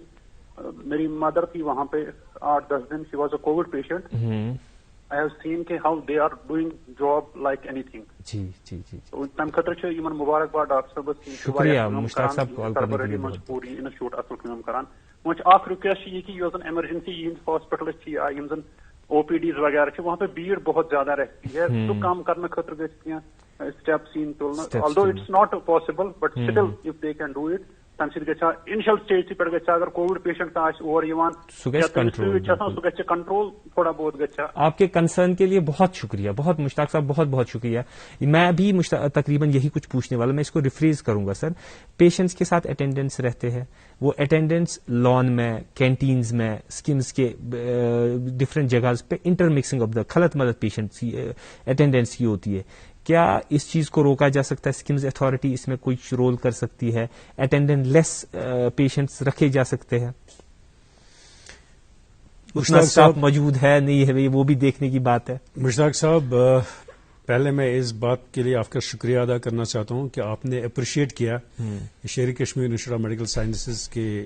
میری مدر تھی وہاں پہ 8-10 دن، she was a Covid patient. I have seen کہ how they are doing job like اینی تھنگ. جی جی جی. تمہ خاطر یمن مبارکباد ڈاکٹر صاحبس. شکریہ مشتاق صاحب کال کرنے کے لیے. پوری انسٹیٹیوٹ اصل کام کران. وۄنۍ چھِ اکھ رِکویسٹ یہ کہ یۄس زن ایمرجنسی یہند ہاسپٹلس چھِ یا یم زن او پی ڈیز وغیرہ چھِ وہاں پہ بھیڑ بہت زیادہ رہتی ہے. سُہ کم کرنے خاطر گژھِ کینٛہہ اسٹیپس یِن تُلنہٕ. although it's not possible but still if they can do it, تمہ سۭتۍ گژھِ انیشل سٹیج پہ گژھِ اگر کووڈ پیشنٹ کا اور یوان سُہ گژھِ کنٹرول تھوڑا بہت گژھِ. آپ کے کنسرن کے لیے بہت شکریہ. بہت مشتاق صاحب بہت بہت شکریہ. میں بھی تقریباً یہی کچھ پوچھنے والا، میں اس کو ریفریز کروں گا. سر، پیشنٹس کے ساتھ اٹینڈنس رہتے ہیں، وہ اٹینڈنس لان میں، کینٹینز میں، اسکمز کے ڈفرینٹ جگہ پہ انٹر مکسنگ آف دا خلط ملط پیشنٹس اٹینڈنس کی ہوتی ہے. کیا اس چیز کو روکا جا سکتا ہے؟ اسکمز اتھارٹی اس میں کچھ رول کر سکتی ہے؟ اٹینڈنٹ لیس پیشنٹس رکھے جا سکتے ہیں؟ مشتاق صاحب موجود ہے نہیں ہے وہ بھی دیکھنے کی بات ہے. مشتاق صاحب، پہلے میں اس بات کے لیے آپ کا شکریہ ادا کرنا چاہتا ہوں کہ آپ نے اپریشیٹ کیا شیر Kashmir institute of medical sciences کے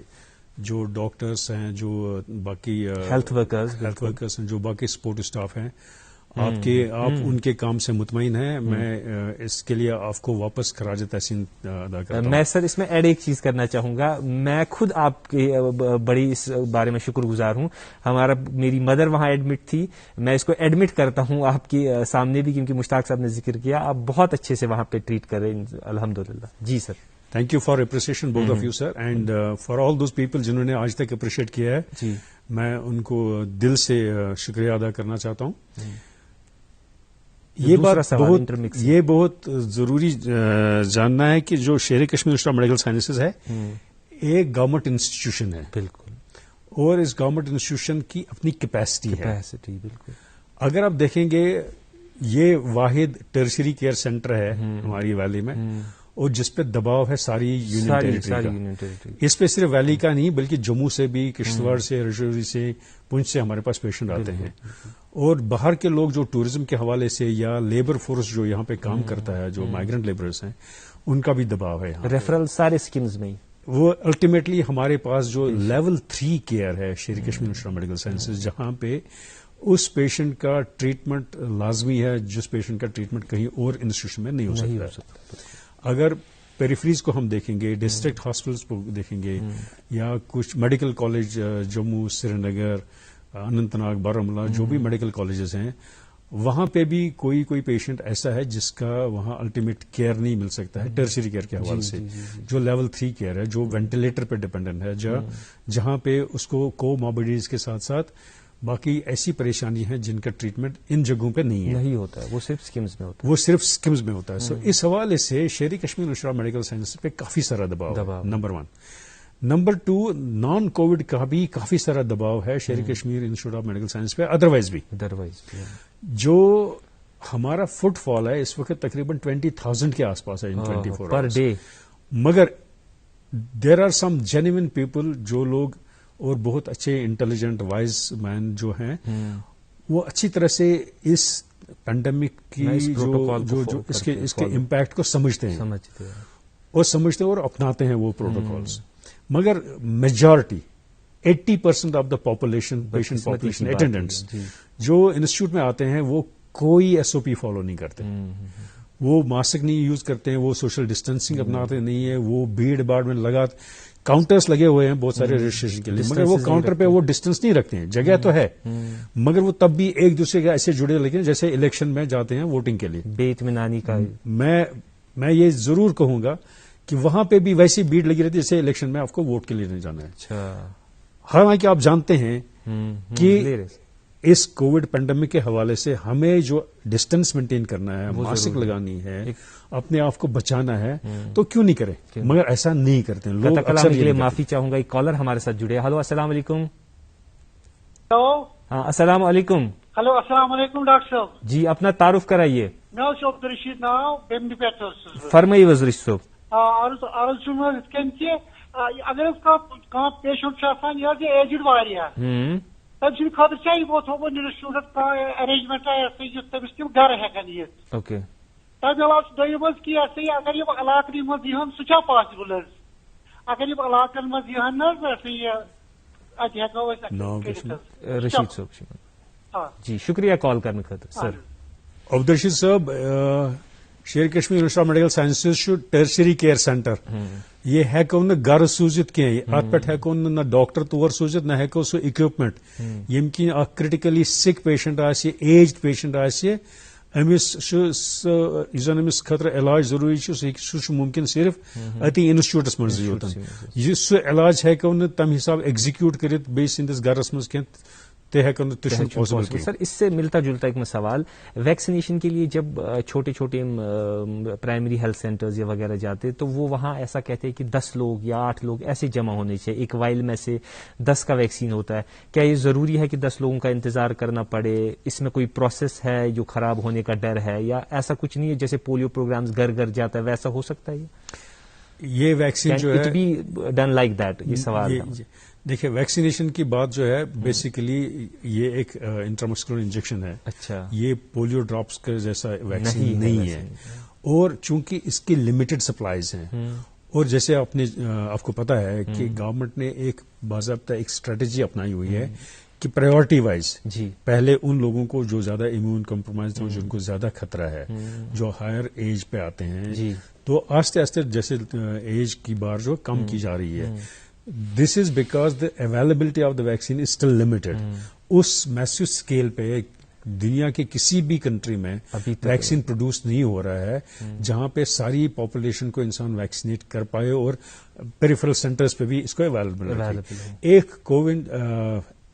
جو ڈاکٹرس ہیں، جو باقی ہیلتھ ورکرس ہیں، جو باقی سپورٹ اسٹاف ہیں، آپ ان کے کام سے مطمئن ہیں. میں اس کے لیے آپ کو واپس خراج تحسین ادا کرتا ہوں. میں سر اس میں ایڈ ایک چیز کرنا چاہوں گا. میں خود آپ کے بڑی اس بارے میں شکر گزار ہوں. میری مدر وہاں ایڈمٹ تھی، میں اس کو ایڈمٹ کرتا ہوں آپ کے سامنے بھی، کیونکہ مشتاق صاحب نے ذکر کیا. آپ بہت اچھے سے وہاں پہ ٹریٹ کر رہے ہیں الحمدللہ. جی sir, thank you for appreciation both of you sir, and for all those people جنہوں نے آج تک اپریشیٹ کیا ہے. جی، میں ان کو دل سے شکریہ ادا کرنا چاہتا ہوں. یہ بہت ضروری جاننا ہے کہ جو شیر Kashmir institute of medical sciences ہے ایک گورنمنٹ انسٹیٹیوشن ہے. بالکل. اور اس گورنمنٹ انسٹیٹیوشن کی اپنی کیپیسٹی ہے. بالکل. اگر آپ دیکھیں گے یہ واحد ٹرشری کیئر سینٹر ہے ہماری ویلی میں، اور جس پہ دباؤ ہے ساری یونین ٹیریٹری کا. اس پہ صرف ویلی کا نہیں بلکہ جموں سے بھی، کشتواڑ سے، رجوری سے، پونچھ سے ہمارے پاس پیشنٹ آتے ہیں. اور باہر کے لوگ جو ٹورزم کے حوالے سے یا لیبر فورس جو یہاں پہ کام کرتا ہے، جو مائیگرنٹ لیبرز ہیں، ان کا بھی دباؤ ہے. ریفرل سارے اسکیمز میں وہ الٹیمیٹلی ہمارے پاس جو لیول 3 کیئر ہے شیر Kashmir institute of medical sciences, جہاں پہ اس پیشنٹ کا ٹریٹمنٹ لازمی ہے جس پیشنٹ کا ٹریٹمنٹ کہیں اور انسٹیٹیوشن میں نہیں ہو سکتا. اگر پیریفریز کو ہم دیکھیں گے، ڈسٹرکٹ ہاسپٹلس کو دیکھیں گے، یا کچھ میڈیکل کالج جموں، سری نگر، اننت ناگ، بارامولہ، جو بھی میڈیکل کالجز ہیں، وہاں پہ بھی کوئی پیشنٹ ایسا ہے جس کا وہاں الٹیمیٹ کیئر نہیں مل سکتا ہے ٹرشری کیئر کے حوالے سے، جو لیول 3 کیئر ہے، جو وینٹیلیٹر پہ ڈپینڈنٹ ہے، جہاں پہ اس کو کو ماربیڈیز کے ساتھ ساتھ باقی ایسی پریشانی ہیں جن کا ٹریٹمنٹ ان جگہوں پہ نہیں ہوتا ہے، وہ صرف اسکیمز میں ہوتا ہے. وہ صرف اسکیمز میں ہوتا ہے. سو اس حوالے سے Sheri Kashmir institute of medical science پہ کافی سارا دباؤ. نمبر 1. نمبر 2، نان کووڈ کا بھی کافی سارا دباؤ ہے Sheri Kashmir institute of medical science پہ. ادروائز بھی جو ہمارا فٹ فال ہے اس وقت تقریباً 20,000 کے آس پاس ہے ان 24 پر ڈے. مگر there are some genuine people, جو لوگ اور بہت اچھے انٹیلیجنٹ وائز مین جو ہیں، وہ اچھی طرح سے اس پینڈیمک کی جو اس کے امپیکٹ کو سمجھتے ہیں اور اپناتے ہیں وہ پروٹوکالز. مگر majority 80% of the population, patient population, attendants جو انسٹیٹیوٹ میں آتے ہیں، وہ کوئی SOP فالو نہیں کرتے. وہ ماسک نہیں یوز کرتے ہیں، وہ سوشل ڈسٹینسنگ اپناتے نہیں ہے، وہ بھیڑ بھاڑ میں کاؤنٹرز لگے ہوئے ہیں بہت سارے رجسٹریشن کے لیے، مگر وہ کاؤنٹر پہ وہ ڈسٹینس نہیں رکھتے ہیں. جگہ تو ہے مگر وہ تب بھی ایک دوسرے کے ایسے جڑے لگے جیسے الیکشن میں جاتے ہیں ووٹنگ کے لیے. بے اطمینانی کا میں یہ ضرور کہوں گا کہ وہاں پہ بھی ویسی بھیڑ لگی رہتی ہے جیسے الیکشن میں آپ کو ووٹ کے لیے نہیں جانا ہے. حالانکہ آپ جانتے ہیں کہ اس کووڈ پینڈیمک کے حوالے سے ہمیں جو ڈسٹینس مینٹین کرنا ہے، ماسک لگانی ہے، اپنے آپ کو بچانا ہے، تو کیوں نہیں کریں؟ مگر ایسا نہیں کرتے لوگ. اکثر کے لیے معافی چاہوں گا. ایک کالر ہمارے ساتھ جڑے. ہلو، السلام علیکم. ہلو. ہاں، السلام علیکم. ہلو، السلام علیکم ڈاکٹر صاحب. جی، اپنا تعارف کرائیے. میں عبدالرشید ناو بیمنی پہ. فرمائیے وزرش صاحب. عرض کہ اگر پیشنٹ یہ ایجڈ واریاہ تم سند خاطر چاہیے تھوڑا انسٹیٹیوٹ ارینجمنٹ تمس تم گھر ہیکن یہ تمہ علاوہ دم کہ اگر یہ علاقن مز یہ سہ پاسبل اگر یہ علاقن مز یہ رشید صاحب جی شکریہ کال کرنے خاطر. سر عبدالرشید صاحب، شیر Kashmir institute of medical sciences tertiary care centre یہ ہیکو نا گر سوزت کی ات پہ ہیکو نہ ڈاکٹر تور سوزت نہ ہیکو سو اکوپمنٹ یم کن اخ کرٹیکلی سک پیشنٹ آسہ ایجڈ پیشنٹ آسہ امس زن امس خاطر علاج ضروری سہ ممکن صرف اتی انسٹیٹیوٹس مز یوتن سہ علاج ہیکو نا تم حساب ایگزیکیوٹ کرت بیس سندس گرس مز کی. سر اس سے ملتا جلتا ایک سوال، ویکسینیشن کے لیے جب چھوٹے چھوٹے پرائمری ہیلتھ سینٹرز یا وغیرہ جاتے تو وہ وہاں ایسا کہتے ہیں کہ 10 لوگ یا 8 لوگ ایسے جمع ہونے چاہیے، ایک وائل میں سے 10 کا ویکسین ہوتا ہے. کیا یہ ضروری ہے کہ 10 لوگوں کا انتظار کرنا پڑے؟ اس میں کوئی پروسیس ہے جو خراب ہونے کا ڈر ہے، یا ایسا کچھ نہیں ہے جیسے پولیو پروگرامز گھر گھر جاتا ہے ویسا ہو سکتا ہے؟ یہ ویکسین جو ہے بی ڈن لائک دیٹ. یہ سوال دیکھیے، ویکسینیشن کی بات جو ہے بیسیکلی یہ ایک انٹرامسکولر انجیکشن ہے. اچھا، یہ پولیو ڈراپس کا جیسا ویکسین نہیں ہے، اور چونکہ اس کی لمیٹڈ سپلائیز ہیں، اور جیسے آپ کو پتا ہے کہ گورنمنٹ نے ایک باضابطہ ایک اسٹریٹجی اپنائی ہوئی ہے کہ پرائیورٹی وائز پہلے ان لوگوں کو جو زیادہ امیون کمپرومائز ہیں، جن کو زیادہ خطرہ ہے، جو ہائر ایج پہ آتے ہیں، تو آہستہ آہستہ جیسے ایج کی بار جو کم کی جا رہی ہے. This is because the availability of the vaccine is still limited. اس میسو اسکیل پہ دنیا کے کسی بھی کنٹری میں ویکسین پروڈیوس نہیں ہو رہا ہے جہاں پہ ساری پاپولیشن کو انسان ویکسینیٹ کر پائے، اور پیریفرل سینٹرز پہ بھی اس کو اویلیبل ہے. ایک کووڈ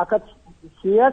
160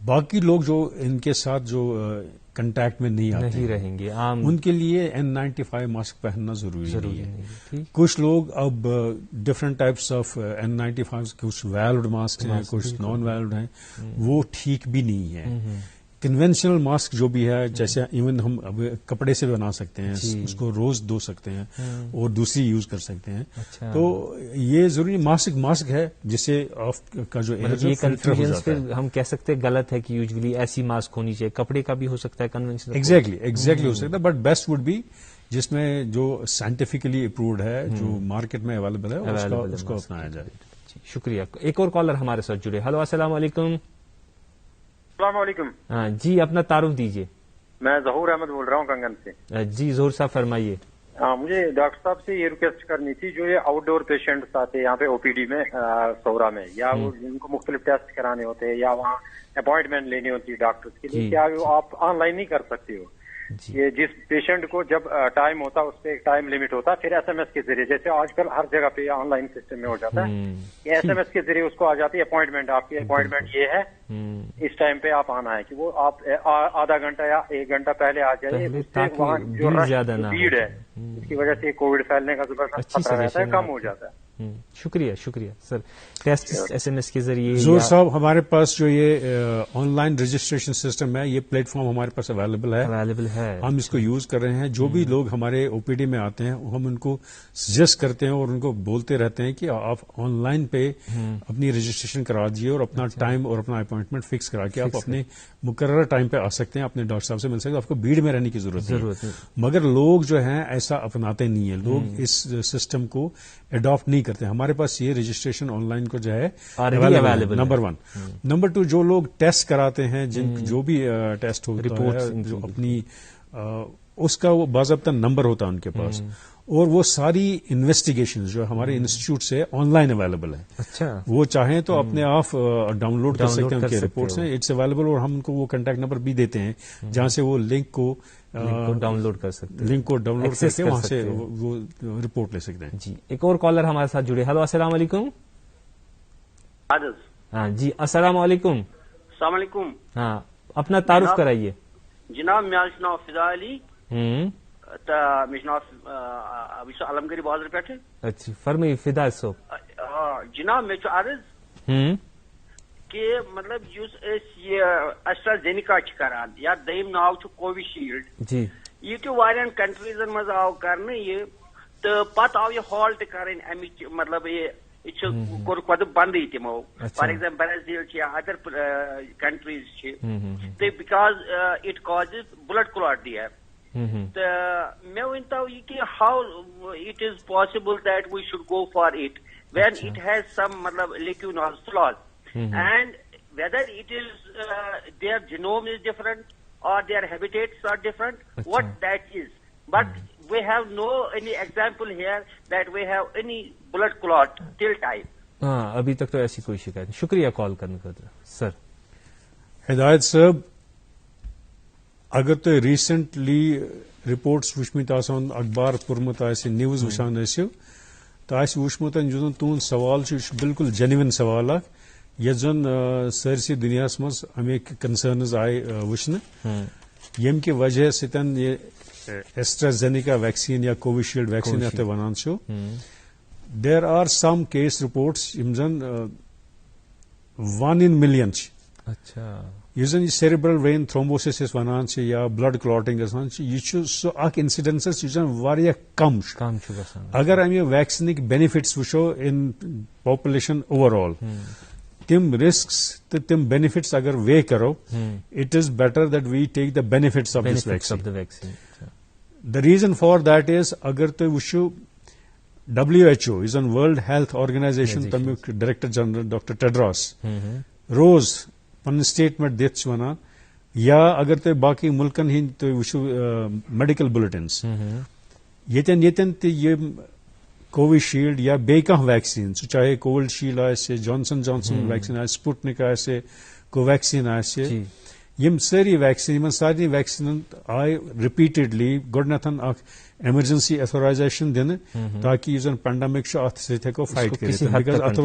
باقی لوگ جو ان کے ساتھ جو کنٹیکٹ میں نہیں آتے نہیں رہیں گے عام، ان کے لیے N95 ماسک پہننا ضروری نہیں ہے. کچھ لوگ اب ڈفرنٹ ٹائپس آف N95، کچھ ویلوڈ ماسک ہیں، کچھ نان ویلوڈ ہیں، وہ ٹھیک بھی نہیں ہے. کنونشنل ماسک جو بھی ہے، جیسے ایون ہم اب کپڑے سے بنا سکتے ہیں، اس کو روز دھو سکتے ہیں اور دوسری یوز کر سکتے ہیں. تو یہ ضروری ماسک ہے جس سے آف کا جو یہ کنفیوژن ہم کہہ سکتے ہیں غلط ہے کہ یوزلی ایسی ماسک ہونی چاہیے. کپڑے کا بھی ہو سکتا ہے کنونشنل. ایگزیکٹلی ہو سکتا ہے، بٹ بیسٹ وڈ بی جس میں جو سائنٹیفکلی اپرووڈ ہے، جو مارکیٹ میں اویلیبل ہے، اس کو اپنایا جائے. شکریہ. ایک اور کالر ہمارے ساتھ جڑے. ہلو، السلام علیکم. السلام علیکم. ہاں جی، اپنا تعارف دیجیے. میں ظہور احمد بول رہا ہوں کنگن سے. جی ظہور صاحب فرمائیے. مجھے ڈاکٹر صاحب سے یہ ریکویسٹ کرنی تھی، جو یہ آؤٹ ڈور پیشنٹس آتے ہیں یہاں پہ او پی ڈی میں سورا میں، یا وہ جن کو مختلف ٹیسٹ کرانے ہوتے ہیں یا وہاں اپوائنٹمنٹ لینی ہوتی ہے ڈاکٹر کے لیے، کیا آپ آن لائن نہیں کر سکتے ہو؟ یہ جس پیشنٹ کو جب ٹائم ہوتا ہے اس پہ ایک ٹائم لمٹ ہوتا ہے، پھر ایس ایم ایس کے ذریعے، جیسے آج کل ہر جگہ پہ آن لائن سسٹم میں ہو جاتا ہے، یہ ایس ایم ایس کے ذریعے اس کو آ جاتی ہے اپوائنٹمنٹ، آپ کی اپوائنٹمنٹ یہ ہے، اس ٹائم پہ آپ آنا ہے، کہ وہ آپ آدھا گھنٹہ یا 1 گھنٹہ پہلے آ جائیے، اس سے وہاں جو بھیڑ ہے اس کی وجہ سے کووڈ پھیلنے کا زبردست خطرہ رہتا ہے، کم ہو جاتا ہے. شکریہ سر. ٹیسٹ ایس ایم ایس کے ذریعے زور صاحب، ہمارے پاس جو یہ آن لائن رجسٹریشن سسٹم ہے، یہ پلیٹ فارم ہمارے پاس اویلیبل ہے. ہم اس کو یوز کر رہے ہیں. جو بھی لوگ ہمارے او پی ڈی میں آتے ہیں، ہم ان کو سجیسٹ کرتے ہیں اور ان کو بولتے رہتے ہیں کہ آپ آن لائن پہ اپنی رجسٹریشن کرا دیجیے اور اپنا ٹائم اور اپنا اپوائنٹمنٹ فکس کرا کے آپ اپنے مقررہ ٹائم پہ آ سکتے ہیں، اپنے ڈاکٹر صاحب سے مل سکتے ہیں. آپ کو بھیڑ میں رہنے کی ضرورت ہے. مگر لوگ جو ہیں ایسا اپناتے نہیں ہیں، لوگ اس سسٹم کو اڈاپٹ نہیں کرتے. ہمارے پاس یہ رجسٹریشن آن لائن کو جو ہے اویلیبل، نمبر 1. نمبر 2، جو لوگ ٹیسٹ کراتے ہیں، جو بھی ٹیسٹ ہوتا ہے، جو اپنی اس کا وہ باضابطہ نمبر ہوتا ہے ان کے پاس، اور وہ ساری انویسٹیگیشن جو ہمارے انسٹیٹیوٹ سے آن لائن اویلیبل ہے. اچھا، وہ چاہیں تو اپنے آپ ڈاؤن لوڈ کر سکتے ہیں، ان کے رپورٹس ہیں، اٹس اویلیبل. اور ہم ان کو وہ کانٹیکٹ نمبر بھی دیتے ہیں جہاں سے وہ لنک کو ڈاؤن لوڈ کر سکتے ہیں، لنک کو ڈاؤن لوڈ کر کے وہاں سے وہ رپورٹ لے سکتے ہیں. جی، ایک اور کالر ہمارے ساتھ جڑے. ہلو، السلام علیکم. ہاں جی، السلام علیکم. السلام علیکم. ہاں، اپنا تعارف کرائیے. جناب مےٚ چھُ ناو فضا علی تہٕ مےٚ چھُ ناو بہٕ چھُس علمگری بازر پٮ۪ٹھٕ. اچھا، فرمائیے فدا صٲب. جناب مےٚ چھُ عرض کہ مطلب یُس أسۍ یہِ ایسٹرازینیکا چھِ کران، یا دوٚیِم ناو چھُ کووِشیٖلڈ، یہِ تہِ واریاہن کنٹریٖزن منٛز آو کرنہٕ یہِ، تہٕ پتہٕ آو یہِ ہالٹ کرٕنۍ امِچ، مطلب یہِ چھُ کوٚرُکھ پتہٕ بندٕے تِمو، فار ایگزامپل برازیل چھِ یا ادر کنٹریٖز چھِ، تہٕ because it causes blood clot there. تہٕ مےٚ ؤنۍتو یہِ کہِ how it is possible that we should go for it when it has some مطلب lacunas flaws. And whether it is their genome is different or their habitats are different, what that is. But we have no any example here that we have any blood clot till time. ہاں، ابھی تک تو ایسی کوئی شکایت نہیں. شکریہ کال کرنے کا سر. ہدایت صاحب، اگر تو ریسنٹلی رپورٹس وچمت آسان، اخبار پورمت آسہِ، نیوز وچھان ٲسِو، تو آسہِ وچھمُت یُس زن تُہُنٛد سوال چھُ، یہِ چھُ بالکل جینوِن سوال اکھ، یتھ زن سٲرسٕے دُنیاہس منٛز امیِکۍ کنسرنز آیہِ وٕچھنہٕ، ییٚمہِ کہِ وجہ سۭتۍ یہِ ایسٹرازینیکا ویکسیٖن یا کووِشیٖلڈ ویکسیٖن یتھ تُہۍ ونان چھِو، there are some case reports یِم زن 1 in million چھِ. اچھا، یُس زن یہِ سیربرل وین تھرومبوسس أسۍ ونان چھِ یا بلڈ کلاٹنگ گژھان چھِ، یہِ چھُ سُہ اکھ انسیڈنسس یُس زن واریاہ کم چھُ گژھان. اگر امہِ ویکسیٖنٕکۍ بینِفٹس وٕچھو ان پاپولیشن اوور آل، تم رسکس تو تم بینیفٹس اگر وے کرو، it is better that we take the benefits of this vaccine. The reason for that is, اگر تُہۍ وٕچھِو WHO یُس زن ورلڈ ہیلتھ آرگنائزیشن تمیُک ڈائریکٹر جنرل ڈاکٹر ٹیڈراس روز پنٕنۍ سٹیٹمنٹ دِتھ چھِ ونان، یا اگر تُہۍ باقٕے مُلکن ہٕنٛدۍ تُہۍ وٕچھِو میڈیکل بُلٹنز، ییٚتٮ۪ن تہِ یِم کووِشیٖلڈ یا بیٚیہِ کانٛہہ ویکسیٖن، سُہ چاہے کووِڈ شیٖلڈ آسہِ، جانسن ویکسیٖن آسہِ، سپُٹنِک آسہِ، کوویکسیٖن آسہِ، یم ساری ویکسین سارے ویکسین آئی رپیٹڈلی گۄڈنیتھ اکھ ایمرجنسی ایتھورائزیشن دن تاکہ یہ زن پینڈمک ات ست ہیکو فائٹ کرت بکاز ات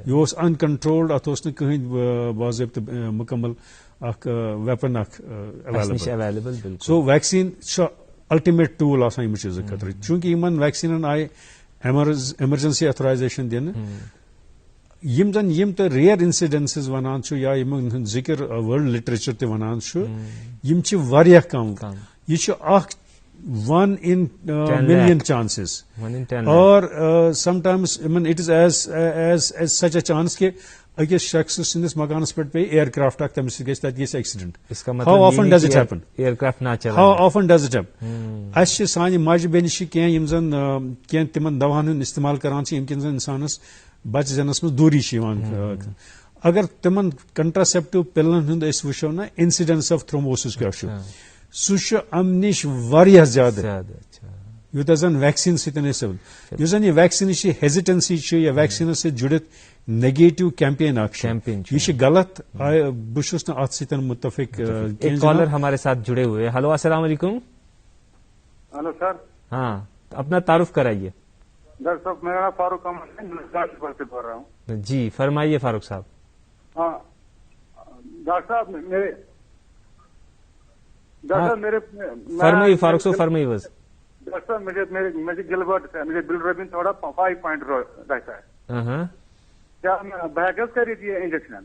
یہ ان کنٹرولڈ ات کہیں باضابطہ مکمل اخ ویپن اخ اویلیبل سو ویکسین الٹیمیٹ ٹول آسان یم چیز خاطر چونکہ ان ویکسینن آئی ایمرجنسی ایتھورائزیشن دن یم زن یم تو ریئر انسیڈنسز ونان یا یم ذکر ورلڈ لٹریچر تہ ونان یم چھ واریاہ کم یہ چھ اخ 1 in million chances اور sometimes it is as such a chance کہ أکس شخص سندس مکانس پہ پی ایئر کرافٹ اخ تمس گژھِ تتہِ گژھِ accident how often does it happen ایئر کرافٹ نہ چلان how often does it happen اس سانہِ ماجہِ بیٚنہِ چھِ کینٛہہ یم زن کینٛہہ تمن دواہن ہُنٛد استعمال کران چھِ ییٚمہِ کِنۍ زن انسانس بچہِ زینس منٛز دوٗری چھِ یِوان اگر تمن کنٹراسیپٹو پلن ہُنٛد أسۍ وٕچھو نا انسیڈنس آف تھرومبوسس کیٛاہ چھُ سُہ چھُ امہِ نِش واریاہ زیادٕ یوٗتاہ زن ویکسیٖن سۭتۍ ٲسۍ یُس زن یہِ ویکسیٖنٕچ ہیزِٹنسی چھِ یا ویکسیٖنس سۭتۍ جُڑِتھ نیگیٹو کیمپین اکھ یہ چھِ غلط بہٕ چھُس نہٕ اتھ سۭتۍ متفق ایک کالر ہمارے ساتھ جڑے ہوئے ہلو السلام علیکم ہلو سر ہاں اپنا تعارف کرائیے ڈاکٹر صاحب میرا نام فاروق احمد ہے میں سے بول رہا ہوں جی فرمائیے فاروق صاحب ہاں ڈاکٹر صاحب میرے فرمائیے فاروق صاحب فرمائیے بس ڈاکٹر صاحب مجھے گلبرٹ ہے مجھے بلروبن تھوڑا 5 پوائنٹ رہتا ہے کیا میں بہت کری تھی انجیکشن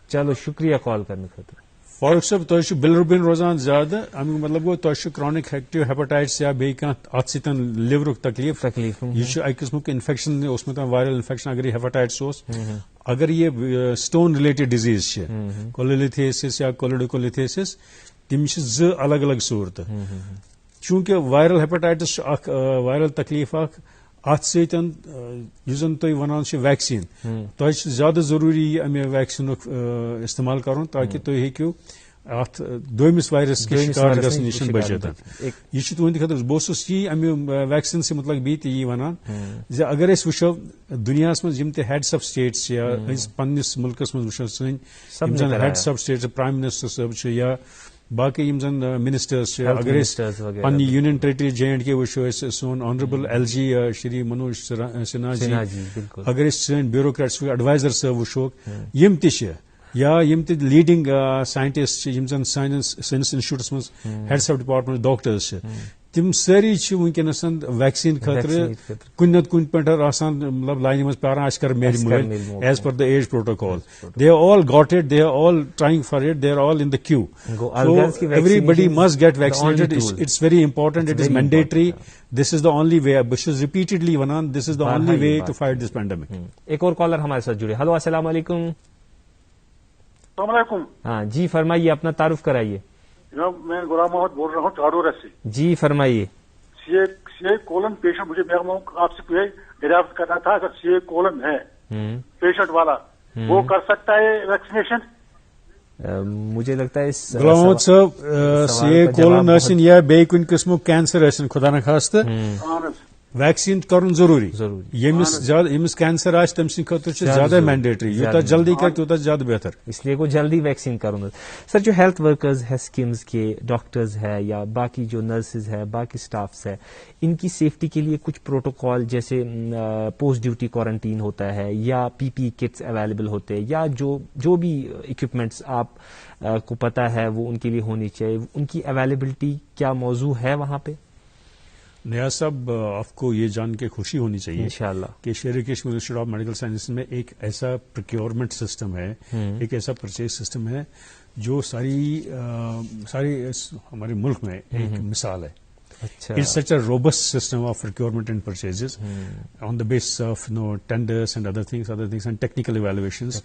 چلو شکریہ کال کرنے خاطر فاروق صاحب تہ بلروبن روزان زیادہ امیک مطلب گو تہ کرونک ہیکٹیو ہیپاٹائٹس یا بیٚیہِ کانٛہہ اتھ سۭتۍ لِورُک تکلیف یہ چھُ اکہِ قٕسمُک انفیکشن اوسمُت وائرل انفیکشن اگر یہ ہیپاٹائٹس اوس اگر یہ سٹون ریلیٹڈ ڈیزیز چھِ کولولتھیسس یا کولوڈیکولتھیسس تم چھِ زٕ الگ الگ صورتہٕ چونکہ وائرل ہیپاٹائٹس چھُ اکھ وائرل تکلیف اکھ ات سۭتۍ یُس زن تُہۍ ونان چھِ ویکسیٖن تۄہہِ چھُ زیادٕ ضروٗری امہِ ویکسیٖنُک استعمال کرُن تاکہ تُہۍ ہیٚکِو اتھ دوٚیمِس وایرس کہِ شکار گژھنہٕ نِش بٔچِتھ یہِ چھُ تُہنٛدِ خٲطرٕ بہٕ اوسُس یی امہِ ویکسیٖن سے متعلق بیٚیہِ تہِ یی ونان زِ اگر أسۍ وٕچھو دُنیاہس منٛز یِم تہِ ہیڈس آف سٹیٹس چھِ یا أسۍ پننِس مُلکس منٛز وٕچھو سٲنۍ یِم زن heads of states prime minister صٲب چھِ یا باقی یم زن منسٹرز اگر پنہ یونین ٹریٹری JNK وچھو سون آنریبل LG شری منوج سنہا جی اگر سن بیوروکریٹس ایڈوائزر صاحب وچھو یم تہ یا یم تہ لیڈنگ سائنٹسٹ یم زن سائنس انسٹیٹیوٹس مز ہیڈس آف ڈپارٹمنٹ ڈاکٹرز تم ساری ونکس ویکسیٖن خاطر کُنہِ نتہٕ کُنہِ پٲٹھۍ آسان مطلب لاینہِ منٛز پیاران اَسہِ کر میلہِ مٲلۍ as per the age protocol they are all got it they are all trying for it they are all in the queue so everybody must get vaccinated it's very important it is mandatory this is the only way بہٕ چھُس repeatedly ونان this is the only way to fight this pandemic ایک اور collar ہمارے ساتھ جڑے hello السلام علیکم السلام علیکم ہاں جی فرمائیے اپنا تعارف کرائیے جناب میں غلام محمد بول رہا ہوں چاڑورہ سے جی فرمائیے سی کولن پیشنٹ مجھے میں آپ سے دریافت کرنا تھا اگر سی کولن ہے پیشنٹ والا وہ کر سکتا ہے ویکسینیشن مجھے لگتا ہے غلام محمد صاحب سی کولن ٲسِن یا بیٚیہِ کُنہِ قٕسمُک کینسر ٲسِن خدا نخواستہٕ ویکسیٖن کرُن ضروٗری ییٚمِس کینسر آسہِ تٔمۍ سٕنٛدِ خٲطرٕ چھُ زیادٕ مینڈیٹری یوٗتاہ جلدی کرِ تیوٗتاہ زیادٕ بہتر اس لیے کو جلدی ویکسین کروں سر جو ہیلتھ ورکرز ہے اسکیمز کے ڈاکٹرز ہے یا باقی جو نرسز ہے باقی اسٹافس ہے ان کی سیفٹی کے لیے کچھ پروٹوکال جیسے پوسٹ ڈیوٹی کوارنٹین ہوتا ہے یا PPE کٹس اویلیبل ہوتے ہیں یا جو بھی اکوپمنٹس آپ کو پتا ہے وہ ان کے لیے ہونی چاہیے ان کی اویلیبلٹی کیا موضوع ہے وہاں پہ؟ نیاز صاحب آپ کو یہ جان کے خوشی ہونی چاہیے انشاءاللہ کہ شیر Kashmir institute of medical science میں ایک ایسا پروکیورمنٹ سسٹم ہے ایک ایسا پرچیز سسٹم ہے جو ساری ہمارے ملک میں ایک مثال ہے. It's such a robust system of procurement and purchases on the basis of tenders and other things and technical evaluations.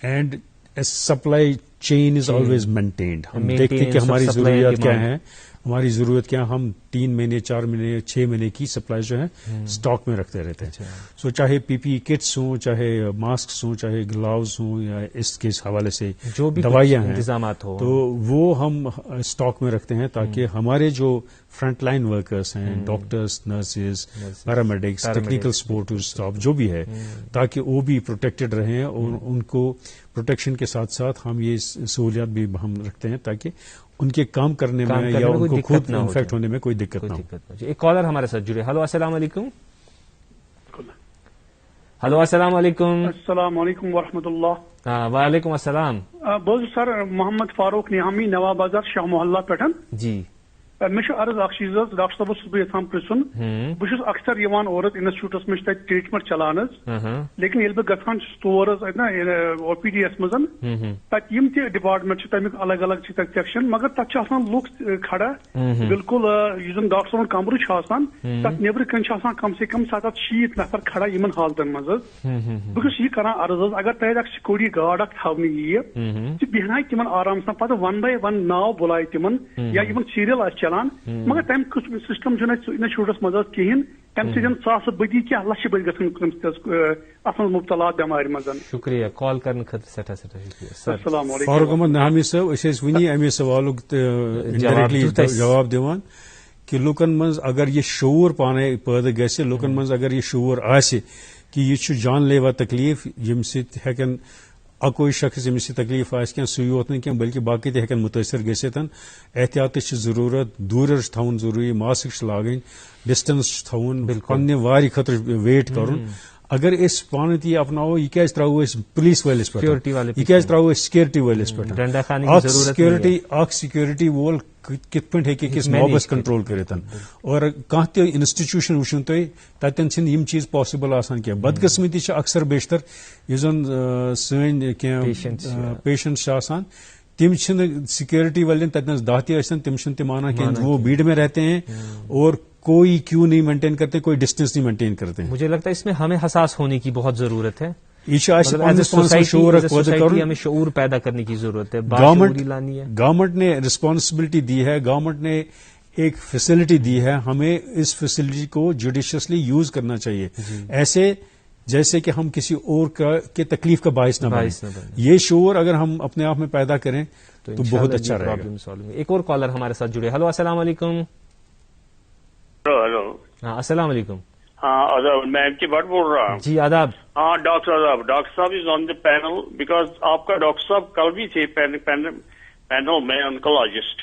And a supply chain is always maintained. ہم دیکھتے ہیں کہ ہماری ضروریات کیا ہیں ہماری ضرورت کیا، ہم 3 مہینے 4 مہینے 6 مہینے کی سپلائی جو ہے اسٹاک میں رکھتے رہتے ہیں. سو چاہے پی پی کٹس ہوں، چاہے ماسکس ہوں، چاہے گلاوز ہوں، یا اس کے حوالے سے جو بھی دوائیاں ہیں انتظامات ہو، تو وہ ہم اسٹاک میں رکھتے ہیں تاکہ ہمارے جو فرنٹ لائن ورکرز ہیں، doctors, nurses, paramedics, technical support staff جو بھی ہے، تاکہ وہ بھی پروٹیکٹڈ رہیں، اور ان کو پروٹیکشن کے ساتھ ساتھ ہم یہ سہولیات بھی ہم رکھتے ہیں تاکہ ان کے کام کرنے میں یا ان کو خود انفیکٹ ہونے میں کوئی دقت نہ ہو. ایک کالر ہمارے ساتھ جڑے. ہلو السلام علیکم. ہلو السلام علیکم. السلام علیکم ورحمۃ اللہ. وعلیکم السلام. بہت سر محمد فاروق نیامی نواب بازار شاہ محلہ پہ. جی مجھے عرض اخ چیز ڈاکٹر صاحب بہت یژھان پرژھن بہت اکثر انسٹیٹیوٹس میں ٹریٹمنٹ چلان لیکن یل بہ گژھان تور او پی ڈی ایس مز تم تہ ڈپارٹمنٹ تمیک الگ الگ سیکشن مگر تک لوگ کھڑا بالکل زن ڈاکٹر صاحب کمرہ تک نیبر کن کم سے کم 700 نفر کھڑا ان حالتن مز بہت یہ کران عرض اگر تہ سیکورٹی گارڈ اخ تھونہ یہ بہن تمن آرام سان پتہ 1 by 1 ناو بلائے تمن یا سیریل چلان مگر تم سسٹم انسٹیٹیوٹس مز کہین تم سن ساس بدی کیا لچھ بد ات مبتلا بمار مز. شکریہ کال کرنے خاطر سٹھا شکریہ. السلام علیکم. فاروق احمد نامی صاحب ونی امے سوالک جواب دان کہ لوکن مز اگر یہ شعور پانے پیدا گژھِ، لوکن مز اگر یہ شعور آسہِ کہ یہ جان لیوا تکلیف یم سۭتۍ ہیکن اکوئی شخص یمس تکلیف آہ سُے یوت نہ کینٛہہ بلکہ باقی تہ ہیکن متاثر گژھِتھ. احتیاط ضرورت، دوٗر تھاون ضروری، ماسک لاگٕنۍ، ڈسٹنس تھاون، پننہِ وارِ خٲطرٕ ویٹ کرُن. اگر اس پانہٕ تہِ اپناوو یہ کیٛازِ ترٛاوو أسۍ پولیس وٲلِس پٮ۪ٹھ، یہ کیٛازِ ترٛاوو أسۍ سکیورٹی وٲلِس پٮ۪ٹھ. اکھ سکیورٹی وول کِتھ پٲٹھۍ ہیٚکہِ أکِس مابس کنٹرول کٔرِتھ، اور کانٛہہ تہِ انسٹِٹیوشن وٕچھُن تُہۍ تتٮ۪ن چھِنہٕ یِم چیٖز پاسبل آسان کینٛہہ. بدقسمتی چھِ اکثر بیشتر یُس زن سٲنۍ کینٛہہ پیشنٹ چھِ آسان تم چھِنہٕ سکیورٹی والٮ۪ن تتٮ۪نس داہ تہِ ٲسۍتن تم چھِنہٕ تہِ مانان کینٛہہ، وہ بھیڑ میں رہتے ہیں اور کوئی کیوں نہیں مینٹین کرتے، کوئی ڈسٹینس نہیں مینٹین کرتے ہیں. مجھے لگتا ہے اس میں ہمیں حساس ہونے کی بہت ضرورت ہے. ہمیں شعور پیدا کرنے کی ضرورت ہے. گورنمنٹ نے رسپانسبلٹی دی ہے، گورنمنٹ نے ایک فیسلٹی دی ہے، ہمیں اس فیسلٹی کو جوڈیشیسلی یوز کرنا چاہیے، ایسے جیسے کہ ہم کسی اور کے تکلیف کا باعث نہ بنے. یہ شعور اگر ہم اپنے آپ میں پیدا کریں تو بہت اچھا رہے گا. ایک اور کالر ہمارے ساتھ جڑے. ہلو السلام علیکم. ہلو ہاں السلام علیکم. ہاں آداب، میں ایم کے بٹ بول رہا ہوں. جی آداب. ہاں ڈاکٹر آداب. ڈاکٹر صاحب از آن دا پینل بیکاز آپ کا ڈاکٹر صاحب کل بھی تھے پینل میں oncologist.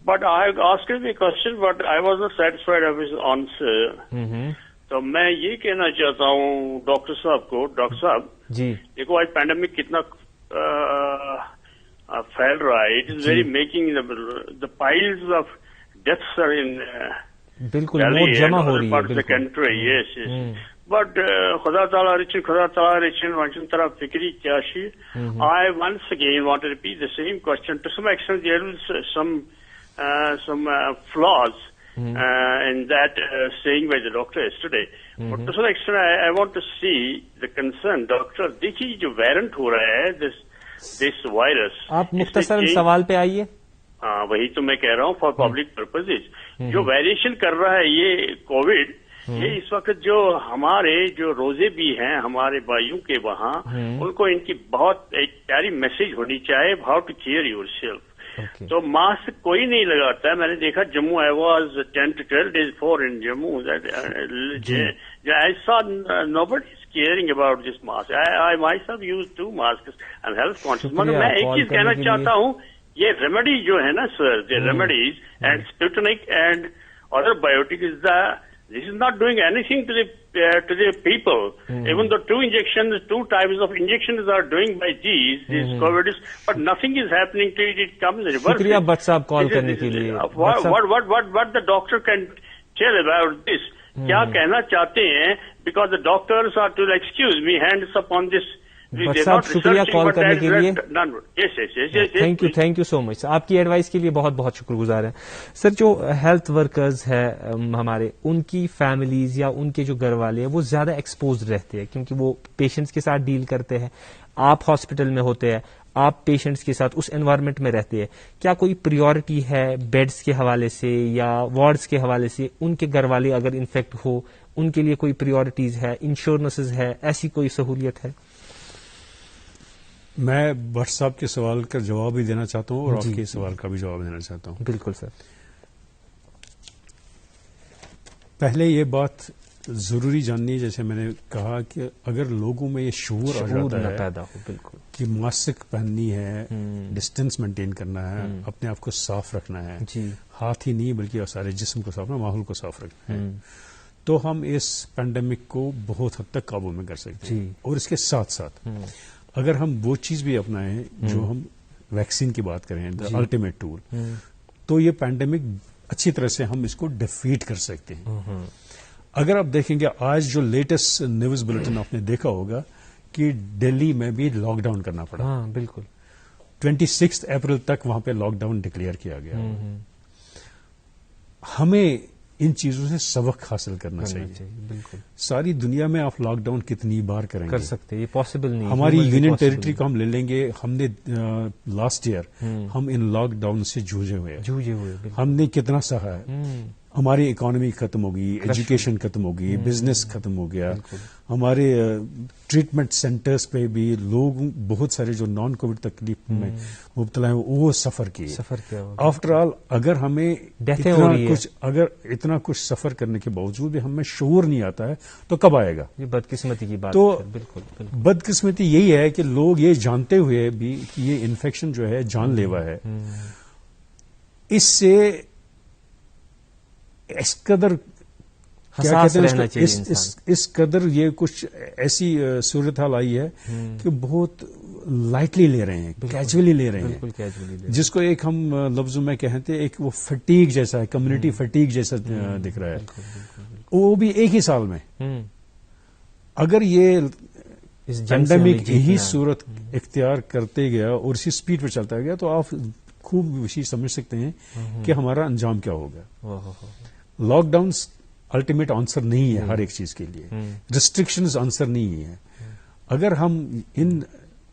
But I asked me question but I was not satisfied of his answer. تو میں یہ کہنا چاہتا ہوں ڈاکٹر صاحب کو، ڈاکٹر صاحب جی دیکھو آج پینڈیمک کتنا پھیل رہا ہے. It is very making the piles of deaths are ان بالکل جمع ہو رہی ہے کنٹری. یس یس بٹ خدا تعالیٰ رچن ون طرح فکری کیا I once again want to repeat the same question. To some extent there is some flaws in that saying by the doctor yesterday. But to some extent I want to see the concern doctor. دیکھیے جو variant ہو رہا ہے this virus. آپ مختصر سوال پہ آئیے. ہاں وہی تو میں کہہ رہا ہوں فار پبلک پرپزز. جو ویریشن کر رہا ہے یہ کووڈ، یہ اس وقت جو ہمارے جو روزے بھی ہیں ہمارے بھائیوں کے وہاں، ان کو ان کی بہت ایک پیاری میسج ہونی چاہیے، how to care yourself. تو ماسک کوئی نہیں لگاتا ہے. میں نے دیکھا Jammu I was 10 to 12 days before in Jammu. I saw nobody is caring about this mask. I myself use 2 masks. I'm health conscious. مگر میں ایک چیز کہنا چاہتا ہوں، یہ ریمیڈی جو ہے نا سر، the remedies and Sputnik and other biotics this is not doing anything to the people. Even though 2 types of injections are doing by these COVID, but nothing is happening to it. It comes in reverse. شکریہ but صاحب کال کرنے کے لیے. What the doctor can tell about this? کیا کہنا چاہتے ہیں؟ Because the doctors are to excuse me hands up on this. But صاحب شکریہ کال کرنے کے لیے. تھینک یو سو مچ. آپ کی ایڈوائس کے لیے بہت بہت شکر گزار ہیں سر. جو ہیلتھ ورکرز ہے ہمارے، ان کی فیملیز یا ان کے جو گھر والے ہیں وہ زیادہ ایکسپوزڈ رہتے ہیں کیونکہ وہ پیشنٹس کے ساتھ ڈیل کرتے ہیں. آپ ہاسپٹل میں ہوتے ہیں، آپ پیشنٹس کے ساتھ اس انوائرمنٹ میں رہتے ہیں, کیا کوئی پریورٹی ہے بیڈس کے حوالے سے یا وارڈز کے حوالے سے؟ ان کے گھر والے اگر انفیکٹ ہو ان کے لیے کوئی پریورٹیز ہے, انشورنسز ہے, ایسی کوئی سہولیت ہے؟ میں بٹ صاحب کے سوال کا جواب بھی دینا چاہتا ہوں اور آپ کے سوال کا بھی جواب دینا چاہتا ہوں. بالکل سر. پہلے یہ بات ضروری جاننی ہے, جیسے میں نے کہا کہ اگر لوگوں میں یہ شعور آ جاتا ہے پیدا ہو بالکل کہ ماسک پہننی ہے, ڈسٹینس مینٹین کرنا ہے, اپنے آپ کو صاف رکھنا ہے, ہاتھ ہی نہیں بلکہ سارے جسم کو صاف رکھنا, ماحول کو صاف رکھنا ہے, تو ہم اس پینڈیمک کو بہت حد تک قابو میں کر سکتے ہیں. اور اس کے ساتھ ساتھ اگر ہم وہ چیز بھی اپنائیں جو ہم ویکسین کی بات کریں, الٹیمیٹ ٹول, تو یہ پینڈیمک اچھی طرح سے ہم اس کو ڈیفیٹ کر سکتے ہیں. اگر آپ دیکھیں گے آج جو لیٹسٹ نیوز بلٹن آپ نے دیکھا ہوگا کہ دہلی میں بھی لاک ڈاؤن کرنا پڑا. بالکل 26 اپریل تک وہاں پہ لاک ڈاؤن ڈکلیئر کیا گیا. ہمیں ان چیزوں سے سبق حاصل کرنا چاہیے. بالکل ساری دنیا میں آپ لاک ڈاؤن کتنی بار کریں گے؟ کر سکتے, یہ پاسبل نہیں. ہماری یونین ٹیریٹری کو ہم لے لیں گے, ہم نے لاسٹ ایئر ہم ان لاک ڈاؤن سے جوجے ہوئے, ہم نے کتنا سہا ہے. ہماری اکانومی ختم ہو گئی, ایجوکیشن ختم ہو گئی, بزنس ختم ہو گیا, ہمارے ٹریٹمنٹ سینٹرز پہ بھی لوگ بہت سارے جو نان کووڈ تکلیف میں مبتلا ہیں وہ سفر کیے. آفٹر آل اگر ہمیں اتنا کچھ سفر کرنے کے باوجود بھی ہمیں شعور نہیں آتا ہے تو کب آئے گا؟ یہ بدقسمتی کی بات. تو بدقسمتی یہی ہے کہ لوگ یہ جانتے ہوئے بھی کہ یہ انفیکشن جو ہے جان لیوا ہے, اس سے اس قدر کیا کہتے ہیں اس قدر یہ کچھ ایسی صورتحال آئی ہے کہ بہت لائٹلی لے رہے ہیں, کیجولی لے رہے ہیں, جس کو ایک ہم لفظوں میں کہتے ہیں ایک وہ فٹیگ جیسا ہے, کمیونٹی فٹیگ جیسا دکھ رہا ہے, وہ بھی ایک ہی سال میں. اگر یہ پینڈیمک یہی صورت اختیار کرتے گیا اور اسی سپیڈ پہ چلتا گیا تو آپ خوب وسیع سمجھ سکتے ہیں کہ ہمارا انجام کیا ہوگا. لاک ڈاؤنس الٹیمیٹ آنسر نہیں ہے ہر ایک چیز کے لیے, ریسٹرکشنز آنسر نہیں ہے. اگر ہم ان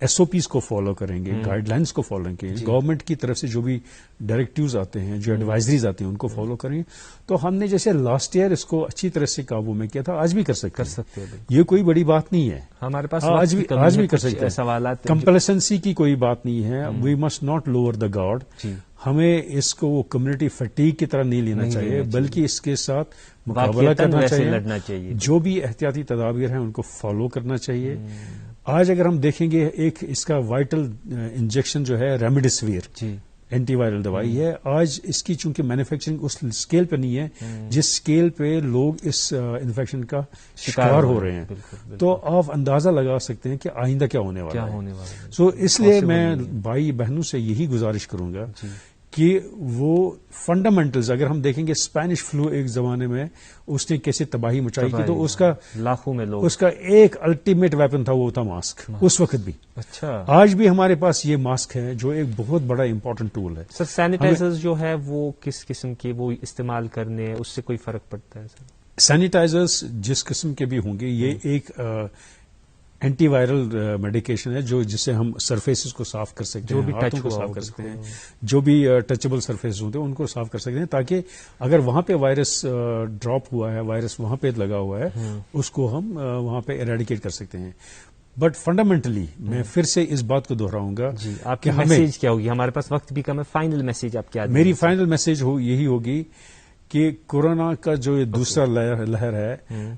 ایس او پیز کو فالو کریں گے, گائیڈ لائنس کو فالو کریں گے, گورنمنٹ کی طرف سے جو بھی ڈائریکٹیوز آتے ہیں, جو ایڈوائزریز آتے ہیں ان کو فالو کریں گے, تو ہم نے جیسے لاسٹ ایئر اس کو اچھی طرح سے قابو میں کیا تھا آج بھی کر سکتے ہیں. یہ کوئی بڑی بات نہیں ہے, ہمارے پاس آج بھی کر سکتے ہیں. سوالات کمپلسنسی کی کوئی بات نہیں ہے. We must not lower the guard. ہمیں اس کو وہ کمیونٹی فٹیگ کی طرح نہیں لینا چاہیے, بلکہ اس کے ساتھ مقابلہ کرنا چاہیے. جو بھی احتیاطی تدابیر ہیں ان کو فالو کرنا چاہیے. آج اگر ہم دیکھیں گے ایک اس کا وائٹل انجیکشن جو ہے ریمڈیسویر اینٹی وائرل دوائی ہے, آج اس کی چونکہ مینوفیکچرنگ اس اسکیل پہ نہیں ہے جس اسکیل پہ لوگ اس انفیکشن کا شکار ہو رہے ہیں, تو آپ اندازہ لگا سکتے ہیں کہ آئندہ کیا ہونے والا ہے. سو اس لیے میں بھائی بہنوں سے یہی گزارش کروں گا کہ وہ فنڈامنٹلز, اگر ہم دیکھیں گے اسپینش فلو ایک زمانے میں اس نے کیسے تباہی مچائی تھی, تو اس کا لاکھوں میں لوگ, اس کا ایک الٹیمیٹ ویپن تھا, وہ تھا ماسک. اس وقت بھی, اچھا آج بھی ہمارے پاس یہ ماسک ہے جو ایک بہت بڑا امپورٹنٹ ٹول ہے. سر سینیٹائزرز جو ہے وہ کس قسم کے وہ استعمال کرنے, اس سے کوئی فرق پڑتا ہے؟ سر سینیٹائزرز جس قسم کے بھی ہوں گے, یہ ایک اینٹی وائرل میڈیکیشن ہے جو جس سے ہم سرفیسز کو صاف کر سکتے ہیں, ہاتھوں کو صاف کر سکتے ہیں, جو بھی ٹچبل سرفیسز ہوتے ہیں ان کو صاف کر سکتے ہیں, تاکہ اگر وہاں پہ وائرس ڈراپ ہوا ہے, وائرس وہاں پہ لگا ہوا ہے, اس کو ہم وہاں پہ ایریڈیکیٹ کر سکتے ہیں. بٹ فنڈامنٹلی میں پھر سے اس بات کو دہراؤں گا آپ کی میسج کیا ہوگی؟ ہمارے پاس وقت بھی کم ہے, فائنل میسج آپ کیا؟ میری فائنل میسج یہی ہوگی کہ کورونا کا جو دوسرا لہر ہے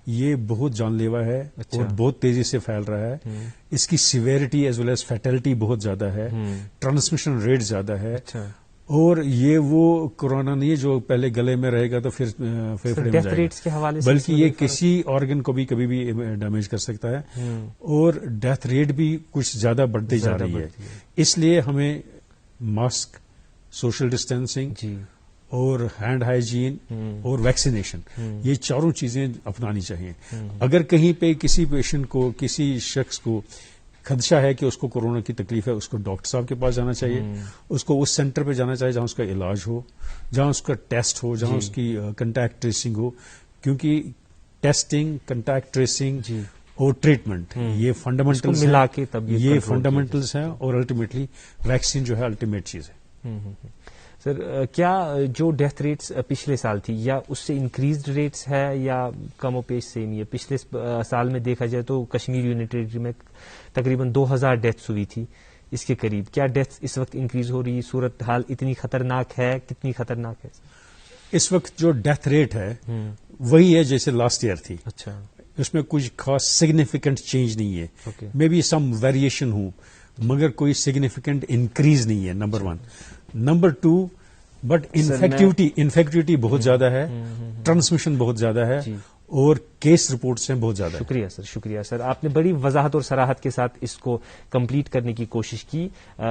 یہ بہت جان لیوا ہے اور بہت تیزی سے پھیل رہا ہے. اس کی سیویرٹی ایز ویل ایز فیٹلٹی بہت زیادہ ہے, ٹرانسمیشن ریٹ زیادہ ہے, اور یہ وہ کورونا نہیں ہے جو پہلے گلے میں رہے گا تو پھر پھیپھڑے میں جائے گا, بلکہ یہ کسی آرگن کو بھی کبھی بھی ڈیمیج کر سکتا ہے, اور ڈیتھ ریٹ بھی کچھ زیادہ بڑھتی جا رہی ہے. اس لیے ہمیں ماسک, سوشل ڈسٹینسنگ اور ہینڈ ہائیجین اور ویکسینیشن, یہ چاروں چیزیں اپنانی چاہیے. اگر کہیں پہ کسی پیشنٹ کو, کسی شخص کو خدشہ ہے کہ اس کو کورونا کی تکلیف ہے, اس کو ڈاکٹر صاحب کے پاس جانا چاہیے, اس کو اس سینٹر پہ جانا چاہیے جہاں اس کا علاج ہو, جہاں اس کا ٹیسٹ ہو, جہاں اس کی کنٹیکٹ ٹریسنگ ہو, کیونکہ ٹیسٹنگ, کنٹیکٹ ٹریسنگ اور ٹریٹمنٹ، یہ فنڈامنٹلس ملا کے تب یہ فنڈامنٹلس ہیں، اور الٹیمیٹلی ویکسین جو ہے الٹیمیٹ چیز ہے. سر کیا جو ڈیتھ ریٹس پچھلے سال تھی یا اس سے انکریزڈ ریٹس ہے یا کم و بیش سیم ہی ہے؟ پچھلے سال میں دیکھا جائے تو کشمیر یونین ٹیریٹری میں تقریباً 2000 ڈیتھس ہوئی تھی اس کے قریب. کیا ڈیتھ اس وقت انکریز ہو رہی ہے؟ صورت حال اتنی خطرناک ہے؟ کتنی خطرناک ہے اس وقت؟ جو ڈیتھ ریٹ ہے وہی ہے جیسے لاسٹ ایئر تھی. اچھا، اس میں کچھ خاص سگنیفیکنٹ چینج نہیں ہے. مے بی سم ویریشن ہوں مگر کوئی سگنیفیکنٹ انکریز نہیں ہے، نمبر 1. نمبر 2 بٹ انفیکٹیوٹی بہت زیادہ ہے، ٹرانسمیشن بہت زیادہ ہے، اور کیس رپورٹس ہیں بہت زیادہ. شکریہ سر، شکریہ سر، آپ نے بڑی وضاحت اور صراحت کے ساتھ اس کو کمپلیٹ کرنے کی کوشش کی.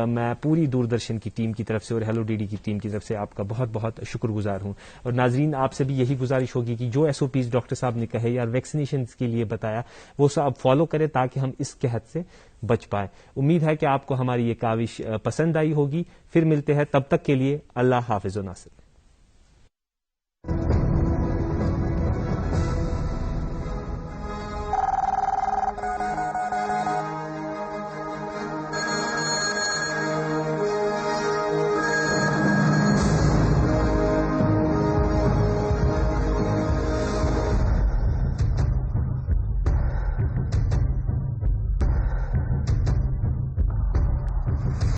میں پوری دوردرشن کی ٹیم کی طرف سے اور ہیلو ڈی ڈی کی ٹیم کی طرف سے آپ کا بہت بہت شکر گزار ہوں. اور ناظرین آپ سے بھی یہی گزارش ہوگی کہ جو ایس او پیز ڈاکٹر صاحب نے کہے یا ویکسینیشن کے لیے بتایا وہ سب آپ فالو کریں تاکہ ہم اس قحط سے بچ پائے. امید ہے کہ آپ کو ہماری یہ کاوش پسند آئی ہوگی. پھر ملتے ہیں، تب تک کے لیے اللہ حافظ و ناصر.